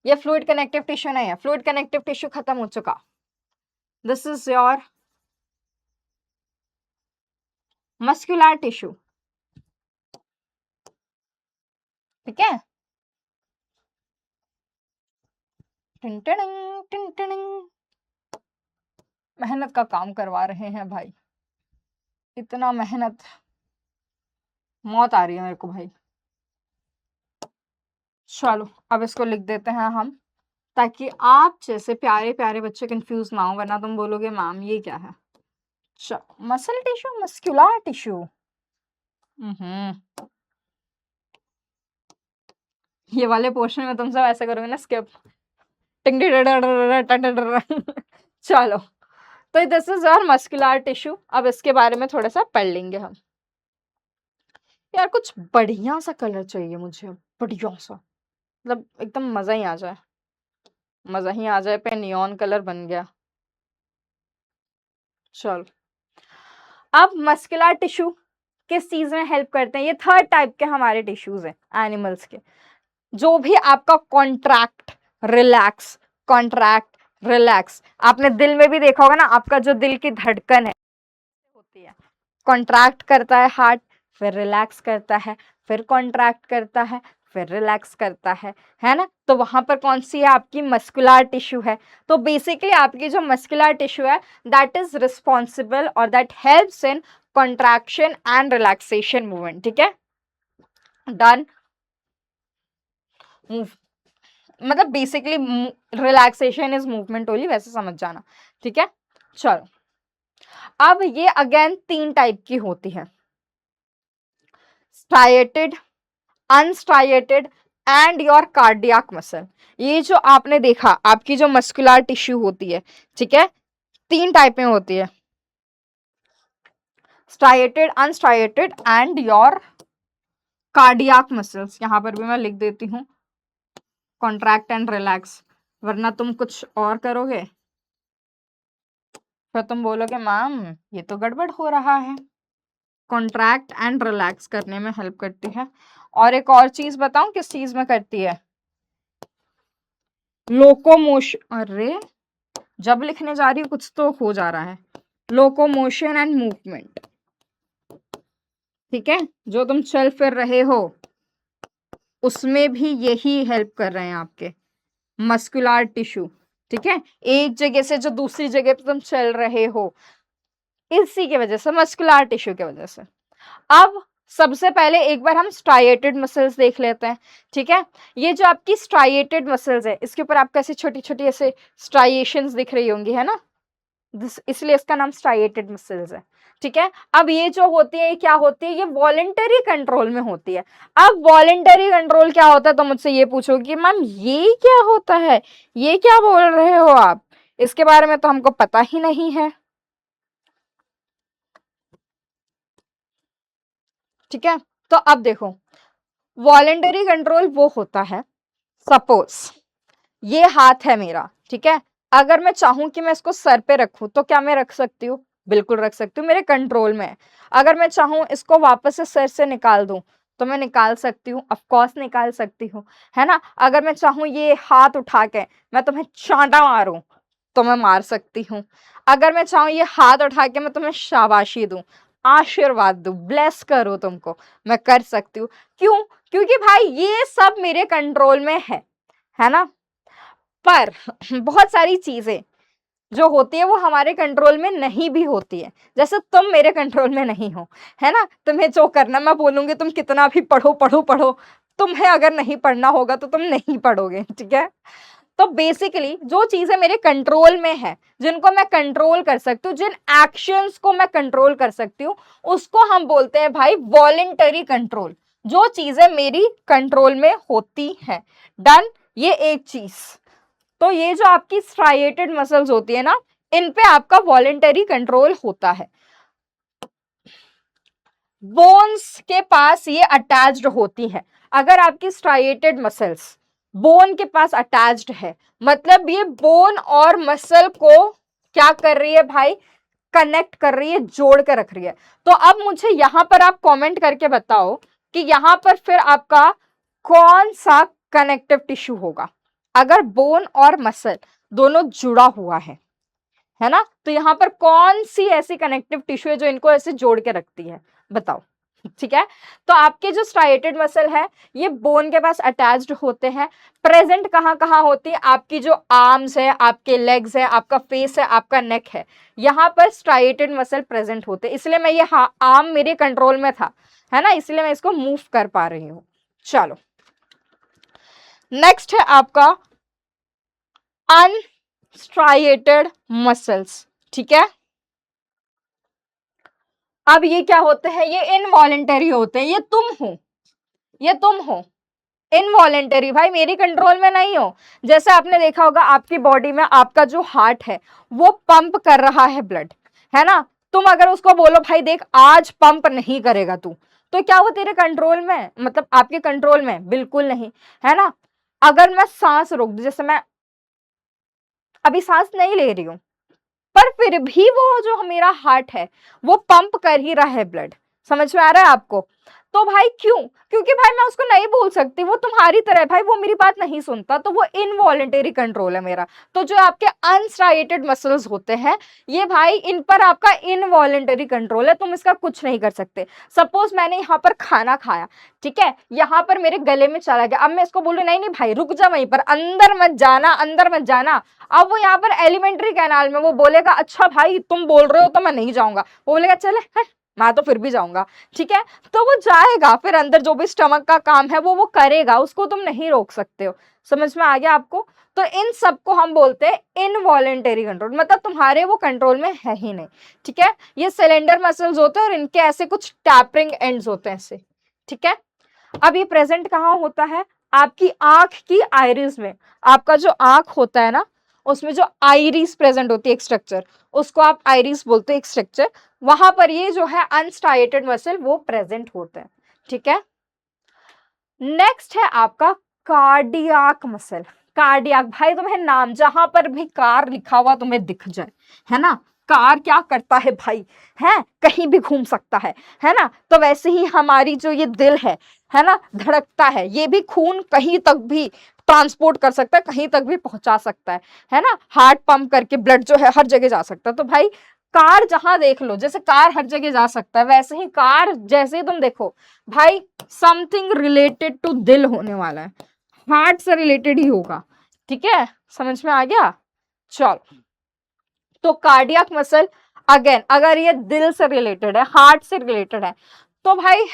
ये फ्लूइड कनेक्टिव टिश्यू नहीं है, फ्लूइड कनेक्टिव टिश्यू खत्म हो चुका। This is your muscular tissue, ठीक है। टिन टिन, मेहनत का काम करवा रहे हैं भाई, इतना मेहनत, मौत आ रही है मेरे को भाई। चलो अब इसको लिख देते हैं हम, ताकि आप जैसे प्यारे प्यारे बच्चे कंफ्यूज ना हो, वरना तुम बोलोगे मैम ये क्या है। Muscle tissue, muscular tissue. ये वाले पोर्शन में तुम सब ऐसा करोगे ना, स्किप। चलो, तो दिस इज और मस्कुलर टिश्यू। अब इसके बारे में थोड़ा सा पढ़ लेंगे हम। यार कुछ बढ़िया सा कलर चाहिए मुझे, बढ़िया सा, मतलब एकदम मजा ही आ जाए, मजा ही आ जाए पे नियॉन कलर बन गया। चलो, अब मस्कुलर टिश्यू किस चीज में हेल्प करते हैं, ये थर्ड टाइप के हमारे टिश्यूज हैं एनिमल्स के, जो भी आपका कॉन्ट्रैक्ट रिलैक्स, कॉन्ट्रैक्ट रिलैक्स। आपने दिल में भी देखा होगा ना, आपका जो दिल की धड़कन है होती है, कॉन्ट्रैक्ट करता है हार्ट, फिर रिलैक्स करता है, फिर कॉन्ट्रैक्ट करता है, फिर रिलैक्स करता है ना, तो वहां पर कौन सी है, आपकी मस्कुलर टिश्यू है। तो बेसिकली आपकी जो मस्कुलर टिश्यू है, दैट इज रिस्पॉन्सिबल और that helps in contraction and relaxation movement, ठीक है। डन। मतलब basically relaxation is movement only, वैसे समझ जाना, ठीक है। चलो, अब ये अगेन तीन टाइप की होती है, striated, unstriated and your cardiac muscle. ये जो आपने देखा, आपकी जो मस्कुलर टिश्यू होती है, ठीक है, तीन टाइप में होती है, striated, unstriated and your cardiac muscles. यहां पर भी मैं लिख देती हूँ कॉन्ट्रैक्ट एंड रिलैक्स, वरना तुम कुछ और करोगे फिर तुम बोलोगे मैम ये तो गड़बड़ हो रहा है। कॉन्ट्रैक्ट एंड रिलैक्स करने में हेल्प करती है। और एक और चीज बताऊं किस चीज में करती है, लोकोमोशन। अरे जब लिखने जा रही हूँ कुछ तो हो जा रहा है, लोकोमोशन एंड मूवमेंट, ठीक है, जो तुम चल फिर रहे हो उसमें भी यही हेल्प कर रहे हैं आपके मस्कुलर टिश्यू, ठीक है। एक जगह से जो दूसरी जगह पे तुम चल रहे हो, इसी की वजह से, मस्कुलर टिश्यू की वजह से। अब सबसे पहले एक बार हम स्ट्राइएटेड मसल्स देख लेते हैं, ठीक है। ये जो आपकी स्ट्राइएटेड मसल्स है, इसके ऊपर आपको ऐसी छोटी छोटी ऐसे स्ट्राइएशंस दिख रही होंगी, है ना, इसलिए इसका नाम स्ट्राइएटेड मसल्स है, ठीक है। अब ये जो होती है, क्या होती है, ये वॉलेंटरी कंट्रोल में होती है। अब वॉलेंटरी कंट्रोल क्या होता है, तो मुझसे ये पूछोगे कि मैम ये क्या होता है, ये क्या बोल रहे हो आप, इसके बारे में तो हमको पता ही नहीं है, ठीक है। तो अब देखो, वॉलेंटरी कंट्रोल वो होता है, सपोज ये हाथ है मेरा, ठीक है, अगर मैं चाहूं कि मैं इसको सर पे रखूं तो क्या मैं रख सकती हूँ, बिल्कुल रख सकती हूँ, मेरे कंट्रोल में है। अगर मैं चाहूं इसको वापस से सर से निकाल दूं तो मैं निकाल सकती हूँ, ऑफ कोर्स निकाल सकती हूँ, है ना। अगर मैं चाहूं ये हाथ उठा के मैं तुम्हें चांटा मारूं तो मैं मार सकती हूँ। अगर मैं चाहूं ये हाथ उठा के मैं तुम्हें शाबाशी दूं, आशीर्वाद दूं, ब्लेस करूं तुमको, मैं कर सकती हूँ। क्यों? क्योंकि भाई ये सब मेरे कंट्रोल में है ना। पर बहुत सारी चीजें जो होती है वो हमारे कंट्रोल में नहीं भी होती है, जैसे तुम मेरे कंट्रोल में नहीं हो, है ना। तुम्हें जो करना, मैं बोलूंगी तुम कितना भी पढ़ो पढ़ो पढ़ो, तुम्हें अगर नहीं पढ़ना होगा तो तुम नहीं पढ़ोगे, ठीक है। तो बेसिकली जो चीजें मेरे कंट्रोल में है, जिनको मैं कंट्रोल कर सकती हूँ, जिन एक्शंस को मैं कंट्रोल कर सकती हूँ, उसको हम बोलते हैं भाई वॉलेंटरी कंट्रोल, जो चीजें मेरी कंट्रोल में होती हैं। डन, ये एक चीज। तो ये जो आपकी स्ट्राइएटेड मसल्स होती है ना, इन पे आपका वॉलेंटरी कंट्रोल होता है। बोन्स के पास ये अटैच्ड होती है। अगर आपकी स्ट्राइएटेड मसल्स बोन के पास अटैच्ड है, मतलब ये बोन और मसल को क्या कर रही है भाई, कनेक्ट कर रही है, जोड़ कर रख रही है। तो अब मुझे यहां पर आप कमेंट करके बताओ कि यहां पर फिर आपका कौन सा कनेक्टिव टिश्यू होगा, अगर बोन और मसल दोनों जुड़ा हुआ है ना, तो यहां पर कौन सी ऐसी कनेक्टिव टिश्यू है जो इनको ऐसे जोड़ के रखती है, बताओ, ठीक है। तो आपके जो स्ट्राइएटेड मसल है ये बोन के पास अटैच्ड होते हैं। प्रेजेंट कहां कहां होती है, आपकी जो आर्म्स है, आपके लेग्स है, आपका फेस है, आपका नेक है, यहां पर स्ट्राइएटेड मसल प्रेजेंट होते हैं। इसलिए मैं ये आर्म मेरे कंट्रोल में था, है ना, इसलिए मैं इसको मूव कर पा रही हूं। चलो, नेक्स्ट है आपका अनस्ट्राइएटेड मसल्स, ठीक है। अब ये क्या होते हैं, ये इनवॉलेंटरी होते हैं, ये तुम हो, ये तुम हो इनवॉलेंटरी, भाई मेरी कंट्रोल में नहीं हो। जैसे आपने देखा होगा आपकी बॉडी में आपका जो हार्ट है वो पंप कर रहा है ब्लड, है ना। तुम अगर उसको बोलो भाई देख आज पंप नहीं करेगा तू, तो क्या वो तेरे कंट्रोल में, मतलब आपके कंट्रोल में, बिल्कुल नहीं, है ना। अगर मैं सांस रोक दूं, जैसे मैं अभी सांस नहीं ले रही हूं, पर फिर भी वो जो मेरा हार्ट है वो पंप कर ही रहा है ब्लड, समझ में आ रहा है आपको। तो भाई क्यों? क्योंकि भाई मैं उसको नहीं बोल सकती, वो तुम्हारी तरह है भाई, वो मेरी बात नहीं सुनता, तो वो इनवॉलेंटरी कंट्रोल है मेरा। तो जो आपके अनस्ट्राइएटेड मसल्स होते हैं ये भाई, इन पर आपका इनवॉलेंटरी कंट्रोल है, तुम इसका कुछ नहीं कर सकते। सपोज मैंने यहाँ पर खाना खाया, ठीक है, यहाँ पर मेरे गले में चला गया, अब मैं इसको बोलूं नहीं नहीं भाई रुक जा वहीं पर, अंदर मत जाना, अंदर मत जाना। अब वो यहाँ पर एलिमेंट्री कैनाल में वो बोलेगा अच्छा भाई तुम बोल रहे हो तो मैं नहीं जाऊंगा, वो बोलेगा चले है मैं तो फिर भी जाऊंगा, ठीक है। तो वो जाएगा, फिर अंदर जो भी स्टमक का काम है वो करेगा, उसको तुम नहीं रोक सकते हो। समझ में आ गया आपको। तो इन सबको हम बोलते हैं इनवॉलेंटरी कंट्रोल, मतलब तुम्हारे वो कंट्रोल में है ही नहीं, ठीक है। ये सिलेंडर मसल्स होते हैं और इनके ऐसे कुछ टैपरिंग एंड्स होते हैं ऐसे, ठीक है। अब ये प्रेजेंट कहाँ होता है, आपकी आंख की आइरिस में। आपका जो आंख होता है ना, उसमें जो आइरिस प्रेजेंट होती है एक स्ट्रक्चर, उसको आप आइरिस बोलते हैं एक स्ट्रक्चर, वहां पर ये जो है अनस्ट्राइएटेड मसल वो प्रेजेंट होते हैं, ठीक है। नेक्स्ट है आपका कार्डियाक मसल। कार्डियाक भाई तुम्हें नाम जहां पर भी कार लिखा हुआ तुम्हें दिख जाए, है ना, कार क्या करता है भाई, है कहीं भी घूम सकता है ना। तो वैसे ही हमारी जो ये दिल है ना, धड़कता है, ये भी खून कहीं तक भी ट्रांसपोर्ट कर सकता है, कहीं तक भी पहुंचा सकता है ना। हार्ट पंप करके ब्लड जो है हर जगह जा सकता है। तो भाई कार जहां देख लो, जैसे कार हर जगह जा सकता है, वैसे ही कार जैसे ही तुम देखो भाई समथिंग रिलेटेड टू दिल होने वाला है, हार्ट से रिलेटेड ही होगा, ठीक है। समझ में आ गया। चलो, तो कार्डियक मसल अगेन अगर ये दिल से रिलेटेड है, हार्ट से रिलेटेड है, तो भाई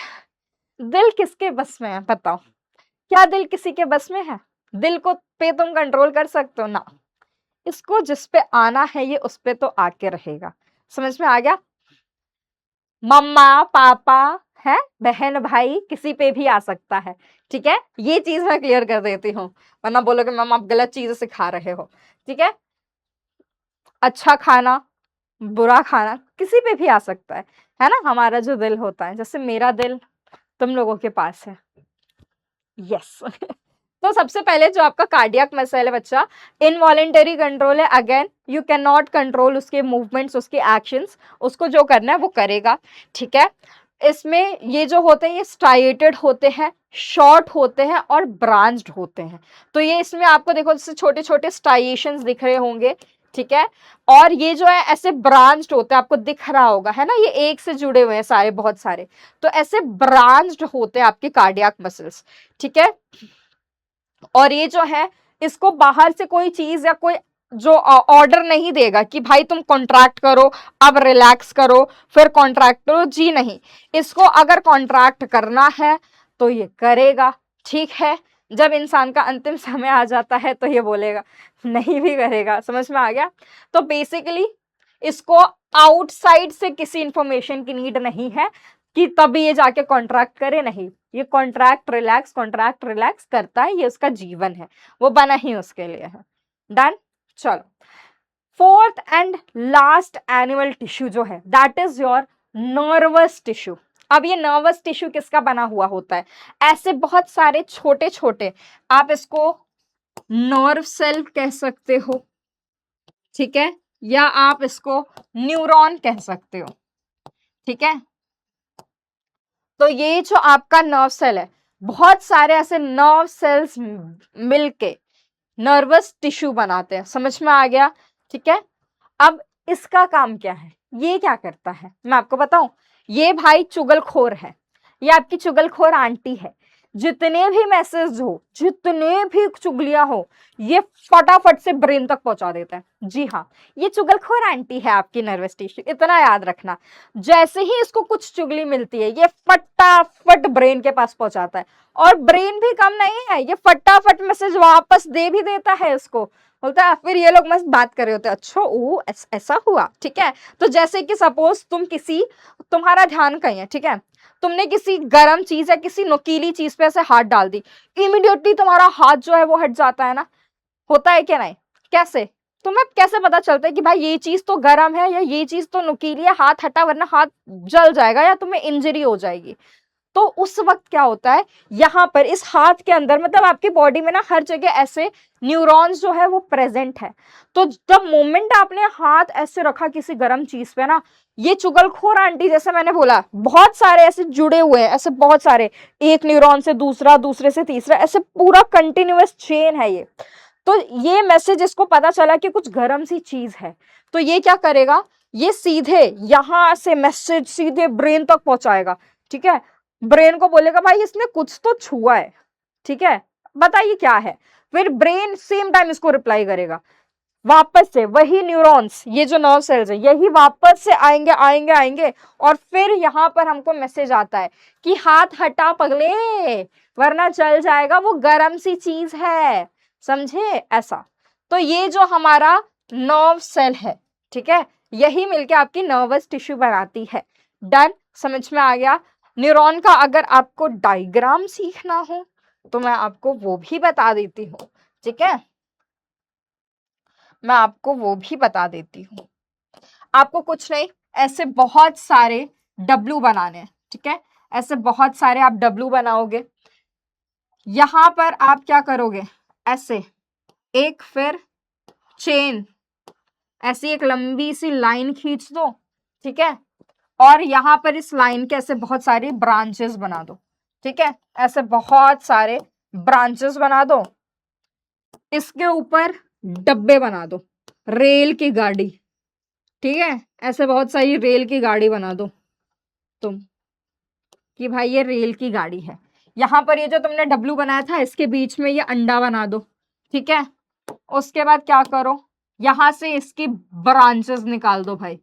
दिल किसके बस में है बताओ? क्या दिल किसी के बस में है? दिल को पे तुम कंट्रोल कर सकते हो ना? इसको जिस पे आना है ये उस पे तो आके रहेगा। समझ में आ गया? मम्मा पापा है, बहन भाई किसी पे भी आ सकता है। ठीक है, ये चीज मैं क्लियर कर देती हूँ, वरना बोलोगे मैम आप गलत चीजें सिखा रहे हो। ठीक है, अच्छा खाना बुरा खाना किसी पे भी आ सकता है ना? हमारा जो दिल होता है, जैसे मेरा दिल तुम लोगों के पास है। यस तो सबसे पहले जो आपका कार्डियक मसल है बच्चा, इनवॉलेंटरी कंट्रोल है। Again you can not control उसके मूवमेंट्स, उसके एक्शंस, उसको जो करना है वो करेगा। ठीक है, इसमें ये जो होते हैं ये स्ट्राइएटेड होते हैं, शॉर्ट होते हैं और ब्रांच्ड होते हैं। तो ये इसमें आपको देखो जैसे छोटे छोटे स्ट्राइएशंस दिख रहे होंगे। ठीक है, और ये जो है ऐसे ब्रांच्ड होते हैं, आपको दिख रहा होगा है ना, ये एक से जुड़े हुए हैं सारे, बहुत सारे। तो ऐसे ब्रांच्ड होते हैं आपके कार्डियक मसल्स। ठीक है, और ये जो है इसको बाहर से कोई चीज या कोई जो ऑर्डर नहीं देगा कि भाई तुम कॉन्ट्रैक्ट करो, अब रिलैक्स करो, फिर कॉन्ट्रैक्ट करो, जी नहीं। इसको अगर कॉन्ट्रैक्ट करना है तो ये करेगा। ठीक है, जब इंसान का अंतिम समय आ जाता है तो ये बोलेगा नहीं भी करेगा। समझ में आ गया? तो बेसिकली इसको आउटसाइड से किसी इंफॉर्मेशन की नीड नहीं है कि तभी ये जाके कॉन्ट्रैक्ट करे, नहीं। ये कॉन्ट्रैक्ट रिलैक्स करता है, ये उसका जीवन है, वो बना ही उसके लिए है। डन। चलो, fourth and last animal tissue जो है that is your nervous tissue. अब ये नर्वस टिश्यू किसका बना हुआ होता है? ऐसे बहुत सारे छोटे छोटे, आप इसको नर्व सेल कह सकते हो। ठीक है, या आप इसको न्यूरॉन कह सकते हो। ठीक है, तो ये जो आपका नर्व सेल है, बहुत सारे ऐसे नर्व सेल्स मिलके नर्वस टिश्यू बनाते हैं। समझ में आ गया? ठीक है, अब इसका काम क्या है, ये क्या करता है मैं आपको बताऊं। ये भाई चुगलखोर है, ये आपकी चुगलखोर आंटी है। जितने भी मैसेज हो, जितने भी चुगलियां हो, ये फटाफट से ब्रेन तक पहुंचा देता है। जी हाँ, ये चुगलखोर आंटी है आपकी नर्वस टिश्यू, इतना याद रखना। जैसे ही इसको कुछ चुगली मिलती है ये फटाफट ब्रेन के पास पहुंचाता है, और ब्रेन भी कम नहीं है, ये फटाफट मैसेज वापस दे भी देता है इसको। बोलता है फिर ये लोग मस्त बात कर रहे होते हैं, अच्छा ओ ऐसा हुआ। ठीक है, तो जैसे कि सपोज तुम्हारा ध्यान कहीं है, ठीक है, तुमने किसी गर्म चीज या किसी नुकीली चीज पे ऐसे हाथ डाल दी, इमीडिएटली तुम्हारा हाथ जो है वो हट जाता है ना, होता है क्या नहीं? कैसे? तुम्हें कैसे पता चलता है कि भाई ये चीज तो गर्म है या ये चीज तो नुकीली है, हाथ हटा वरना हाथ जल जाएगा या तुम्हें इंजरी हो जाएगी। तो उस वक्त क्या होता है, यहाँ पर इस हाथ के अंदर, मतलब आपकी बॉडी में ना हर जगह ऐसे न्यूरॉन्स जो है वो प्रेजेंट है। तो जब मोमेंट आपने हाथ ऐसे रखा किसी गर्म चीज पे ना, ये चुगलखोर आंटी, जैसे मैंने बोला, बहुत सारे ऐसे जुड़े हुए हैं, ऐसे बहुत सारे, एक न्यूरॉन से दूसरा, दूसरे से तीसरा, ऐसे पूरा कंटिन्यूअस चेन है ये। तो ये मैसेज इसको पता चला कि कुछ गर्म सी चीज है, तो ये क्या करेगा, ये सीधे यहां से मैसेज सीधे ब्रेन तक पहुंचाएगा। ठीक है, ब्रेन को बोलेगा भाई इसने कुछ तो छुआ है। ठीक है, बताइए क्या है। फिर ब्रेन सेम टाइम इसको रिप्लाई करेगा, वापस से वही न्यूरॉन्स, ये जो नर्व सेल्स है यही वापस से आएंगे आएंगे आएंगे, और फिर यहाँ पर हमको मैसेज आता है कि हाथ हटा पगले, वरना चल जाएगा, वो गर्म सी चीज है। समझे? ऐसा। तो ये जो हमारा नर्व सेल है, ठीक है, यही मिलके आपकी नर्वस टिश्यू बनाती है। डन, समझ में आ गया? न्यूरॉन का अगर आपको डायग्राम सीखना हो तो मैं आपको वो भी बता देती हूँ। ठीक है, मैं आपको वो भी बता देती हूँ। आपको कुछ नहीं, ऐसे बहुत सारे डब्लू बनाने हैं। ठीक है, ऐसे बहुत सारे आप डब्लू बनाओगे। यहां पर आप क्या करोगे, ऐसे एक फिर चेन, ऐसी एक लंबी सी लाइन खींच दो। ठीक है, और यहां पर इस लाइन के ऐसे बहुत सारी ब्रांचेस बना दो। ठीक है, ऐसे बहुत सारे ब्रांचेस बना दो, इसके ऊपर डब्बे बना दो, रेल की गाड़ी। ठीक है, ऐसे बहुत सारी रेल की गाड़ी बना दो तुम, कि भाई ये रेल की गाड़ी है। यहां पर ये जो तुमने डब्लू बनाया था इसके बीच में ये अंडा बना दो। ठीक है, उसके बाद क्या करो, यहां से इसकी ब्रांचेस निकाल दो भाई,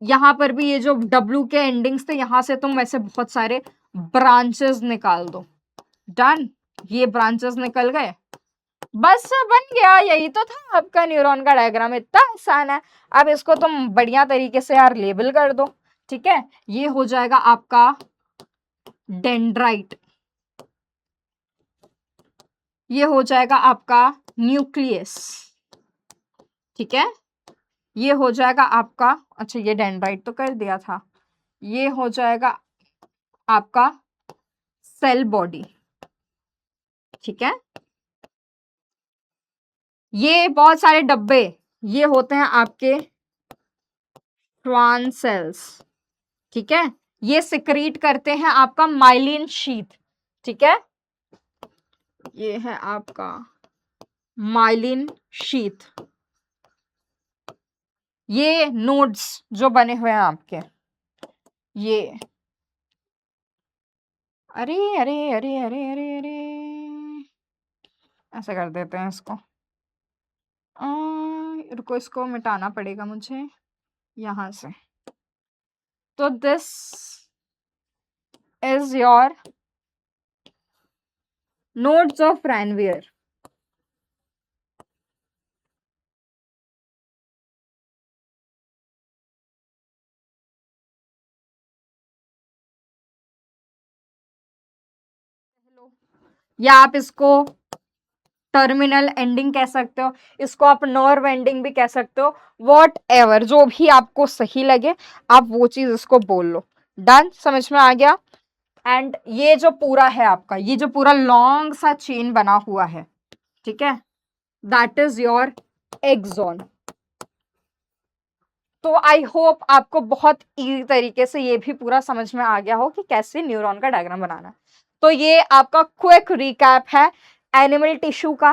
यहाँ पर भी ये जो W के एंडिंग्स थे, यहाँ से तुम वैसे बहुत सारे ब्रांचेस निकाल दो। डन, ये ब्रांचेस निकल गए, बस बन गया। यही तो था आपका न्यूरॉन का डायग्राम, इतना आसान है। अब इसको तुम बढ़िया तरीके से यार लेबल कर दो, ठीक है। ये हो जाएगा आपका डेंड्राइट, ये हो जाएगा आपका न्यूक्लियस, ठीक है। ये हो जाएगा आपका, अच्छा ये डेंड्राइट तो कर दिया था, ये हो जाएगा आपका सेल बॉडी, ठीक है। ये बहुत सारे डब्बे, ये होते हैं आपके श्वान सेल्स, ठीक है। ये सिक्रीट करते हैं आपका माइलिन शीथ, ठीक है। ये है आपका माइलिन शीथ। ये नोड्स जो बने हुए हैं आपके, ये अरे अरे अरे अरे अरे अरे, ऐसे कर देते हैं इसको। रुको, इसको मिटाना पड़ेगा मुझे यहां से। तो this is your nodes of Ranvier. या आप इसको टर्मिनल एंडिंग कह सकते हो, इसको आप नर्व एंडिंग भी कह सकते हो, वॉट एवर, जो भी आपको सही लगे आप वो चीज इसको बोल लो। डन, समझ में आ गया। एंड ये जो पूरा है आपका, ये जो पूरा लॉन्ग सा चेन बना हुआ है, ठीक है, दैट इज योर एक्सॉन। तो आई होप आपको बहुत इजी तरीके से ये भी पूरा समझ में आ गया हो कि कैसे न्यूरॉन का डायग्राम बनाना है। तो ये आपका क्विक रिकैप है एनिमल टिश्यू का।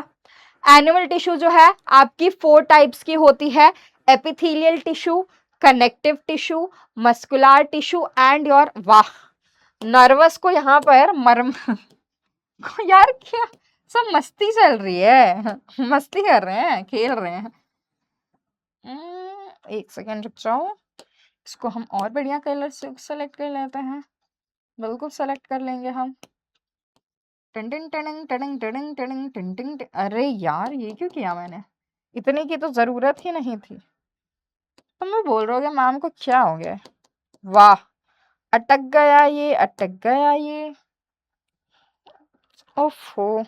एनिमल टिश्यू जो है आपकी 4 टाइप्स की होती है, epithelial tissue, connective tissue, muscular tissue and your, वाह नर्वस को यहाँ पर मरम यार क्या सब मस्ती चल रही है, मस्ती कर रहे हैं, खेल रहे हैं। एक सेकेंड रुक जाओ, इसको हम और बढ़िया कलर से सेलेक्ट कर लेते हैं, बिल्कुल सेलेक्ट कर लेंगे हम। टिंग टिंग टिंग टिंग टिंग टिंग टिंग। अरे यार ये क्यों किया मैंने, इतने की तो जरूरत ही नहीं थी। तो मैं बोल रहा हूँ मैम को क्या हो गया। वाह, अटक गया ये, अटक गया ये, ओफो,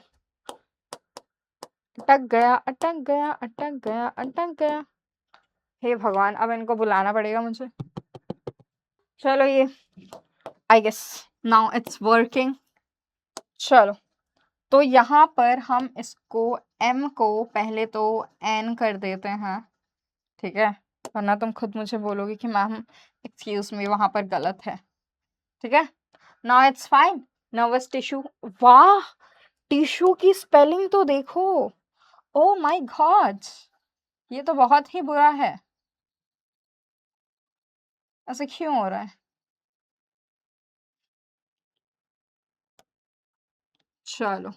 अटक गया अटक गया अटक गया अटक गया। हे भगवान, अब इनको बुलाना पड़ेगा मुझे। चलो ये I guess now it's working. चलो, तो यहाँ पर हम इसको m को पहले तो n कर देते हैं, ठीक है, वरना तुम खुद मुझे बोलोगे कि मैम एक्सक्यूज मी वहां पर गलत है, ठीक है। Now it's fine. Nervous tissue, वाह टिश्यू की स्पेलिंग तो देखो, ओ माय गॉड, ये तो बहुत ही बुरा है, ऐसे क्यों हो रहा है। चलो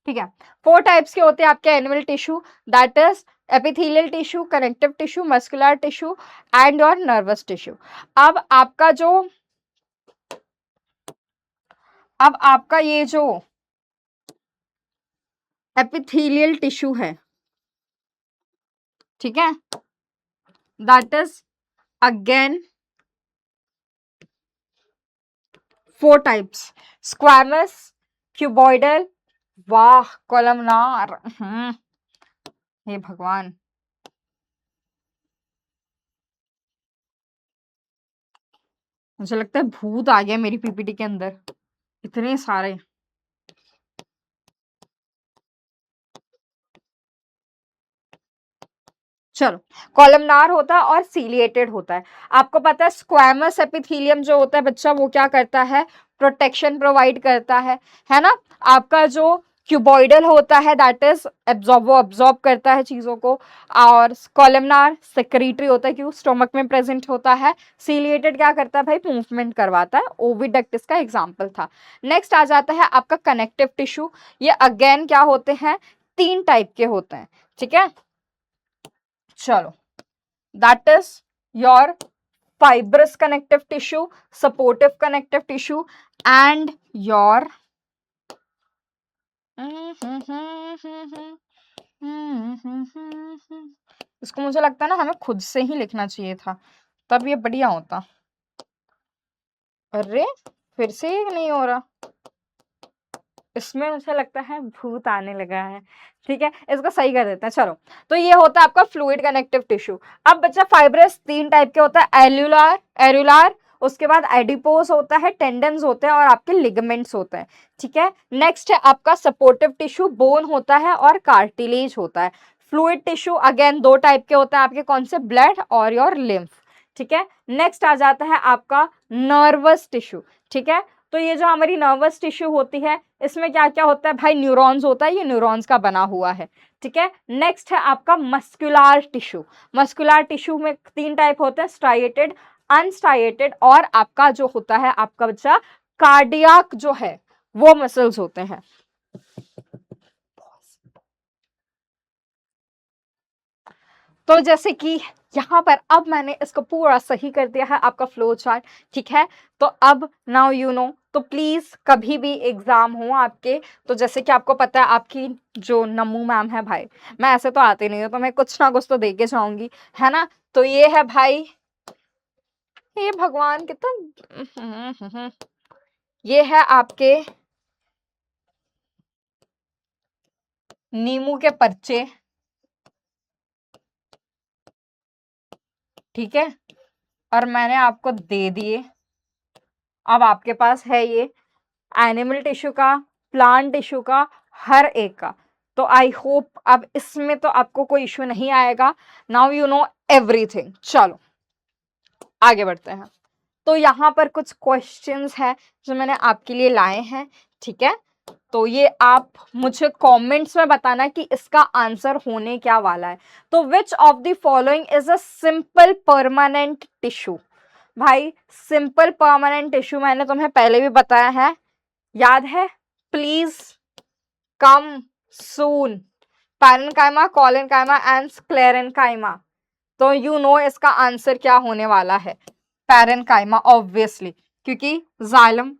ठीक है, 4 टाइप्स के होते हैं आपके animal tissue, that is epithelial tissue, connective tissue, muscular tissue and और नर्वस टिश्यू। अब आपका जो अब आपका ये जो एपिथेलियल टिश्यू है, ठीक है, that is again 4 types, squamous, cuboidal, वाह कॉलमनार, हे भगवान, मुझे लगता है भूत आ गया मेरी पीपीटी के अंदर, इतने सारे। चलो, कॉलमनार होता है और सीलिएटेड होता है। आपको पता है स्क्वैमस एपिथेलियम जो होता है बच्चा, वो क्या करता है, प्रोटेक्शन प्रोवाइड करता है ना। आपका जो क्यूबॉइडल होता है दैट इज वो अब्सॉर्ब करता है चीजों को, और कॉलमनार सेक्रेटरी होता है क्यों, स्टोमक में प्रेजेंट होता है। सीलिएटेड क्या करता है भाई, मूवमेंट करवाता है, ओविडक्ट इसका एग्जाम्पल था। नेक्स्ट आ जाता है आपका कनेक्टिव टिश्यू, ये अगेन क्या होते हैं, 3 टाइप के होते हैं, ठीक है। चलो, that is your fibrous connective tissue, supportive connective tissue and your इसको मुझे लगता है ना हमें खुद से ही लिखना चाहिए था, तब ये बढ़िया होता। अरे फिर से ये नहीं हो रहा, इसमें मुझे लगता है भूत आने लगा है। ठीक है, इसको सही कर देते हैं। चलो, तो ये होता है आपका फ्लूइड कनेक्टिव टिश्यू। अब बच्चा फाइब्रस 3 टाइप के होता है, एल्यूलर, एरुलार, उसके बाद एडिपोज होता है, टेंडन्स होते हैं और आपके लिगामेंट्स होते हैं। ठीक है, नेक्स्ट है आपका सपोर्टिव टिश्यू, बोन होता है और कार्टिलेज होता है। फ्लूइड टिश्यू अगेन 2 टाइप के होते हैं आपके, कौन से, ब्लड और योर लिम्फ। ठीक है, नेक्स्ट आ जाता है आपका नर्वस टिश्यू। ठीक है, तो ये जो हमारी नर्वस टिश्यू होती है, इसमें क्या क्या होता है भाई, न्यूरॉन्स होता है, ये न्यूरॉन्स का बना हुआ है। ठीक है, नेक्स्ट है आपका मस्कुलर टिश्यू। मस्कुलर टिश्यू में 3 टाइप होते हैं, स्ट्राइएटेड, अनस्ट्राइएटेड और आपका जो होता है आपका बच्चा कार्डियक जो है वो मसल्स होते हैं। तो जैसे कि यहाँ पर अब मैंने इसको पूरा सही कर दिया है आपका फ्लो चार्ट। ठीक है, तो अब नाउ यू नो, तो प्लीज कभी भी एग्जाम हो आपके, तो जैसे कि आपको पता है आपकी जो नमू मैम है भाई, मैं ऐसे तो आती नहीं हूँ, तो मैं कुछ ना कुछ तो दे के जाऊंगी, है ना। तो ये है भाई, ये भगवान कितना, ये है आपके नींबू के पर्चे। ठीक है, और मैंने आपको दे दिए, अब आपके पास है ये एनिमल टिश्यू का, प्लांट टिश्यू का, हर एक का। तो आई होप अब इसमें तो आपको कोई इश्यू नहीं आएगा। Now you know everything. चलो आगे बढ़ते हैं। तो यहाँ पर कुछ क्वेश्चंस है जो मैंने आपके लिए लाए हैं। ठीक है, तो ये आप मुझे कमेंट्स में बताना कि इसका आंसर होने क्या वाला है। तो which of the following is a simple permanent tissue. भाई सिंपल परमानेंट टिश्यू मैंने तुम्हें पहले भी बताया है, याद है, please come soon, parenchyma, collenchyma and sclerenchyma. तो यू नो इसका आंसर क्या होने वाला है, पैरेन्काइमा ऑब्वियसली, क्योंकि जाइलम,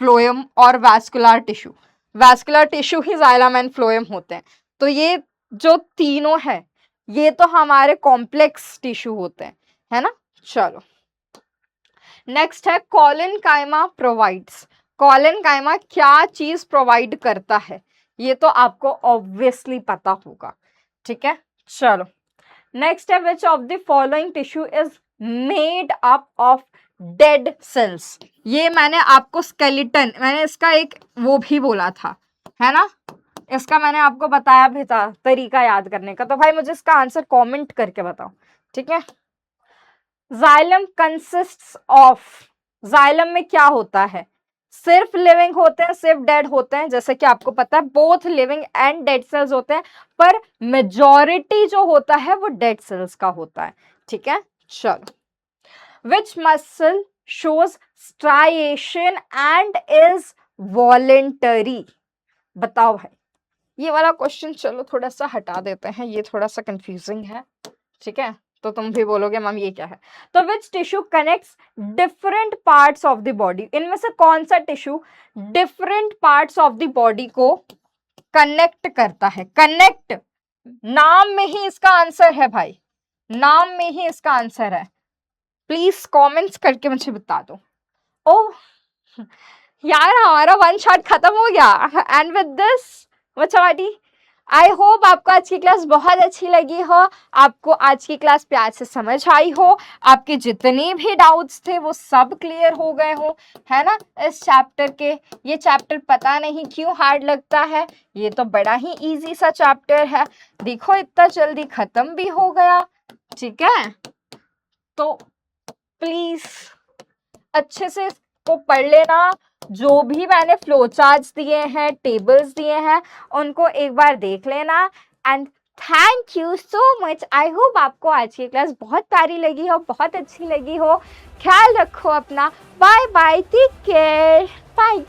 फ्लोएम और vascular tissue, vascular tissue he xylem and phloem होते हैं। तो ये जो तीनों है ये तो हमारे कॉम्प्लेक्स टिश्यू होते हैं, है ना। चलो नेक्स्ट है कोलेनकाइमा प्रोवाइड्स। कोलेनकाइमा क्या चीज प्रोवाइड करता है, ये तो आपको ऑब्वियसली पता होगा। ठीक है, चलो नेक्स्ट है which of the following tissue is made up of dead cells. ये मैंने आपको स्केलेटन, मैंने इसका एक वो भी बोला था, है ना, इसका मैंने आपको बताया भी था तरीका याद करने का। तो भाई मुझे इसका आंसर कमेंट करके बताओ। ठीक है, जाइलम कंसिस्ट्स ऑफ, जाइलम में क्या होता है, सिर्फ लिविंग होते हैं, सिर्फ डेड होते हैं, जैसे कि आपको पता है both living and dead cells होते हैं, पर मेजॉरिटी जो होता है वो डेड सेल्स का होता है। ठीक है, चलो which muscle shows striation and is voluntary. बताओ भाई, ये वाला क्वेश्चन चलो थोड़ा सा हटा देते हैं, ये थोड़ा सा कंफ्यूजिंग है। ठीक है, तो तुम भी बोलोगे मैम ये क्या है। तो which tissue connects different parts of the body, इनमें से कौन सा tissue different parts of the body को कनेक्ट करता है। कनेक्ट, नाम में ही इसका आंसर है भाई, नाम में ही इसका आंसर है। प्लीज कमेंट्स करके मुझे बता दो। ओ यार हमारा वन शॉट खत्म हो गया। एंड विद दिस बच्चा, आई होप आपको आज की क्लास बहुत अच्छी लगी हो, आपको आज की क्लास प्यार से समझ आई हो, आपके जितने भी डाउट्स थे वो सब क्लियर हो गए हो, है ना, इस चैप्टर के। ये चैप्टर पता नहीं क्यों हार्ड लगता है, ये तो बड़ा ही इजी सा चैप्टर है, देखो इतना जल्दी खत्म भी हो गया। ठीक है, तो प्लीज अच्छे से इसको पढ़ लेना, जो भी मैंने फ्लो चार्ट्स दिए हैं, टेबल्स दिए हैं, उनको एक बार देख लेना। And thank you so much. I hope आपको आज की क्लास बहुत प्यारी लगी हो, बहुत अच्छी लगी हो। ख्याल रखो अपना, bye bye, take care, bye.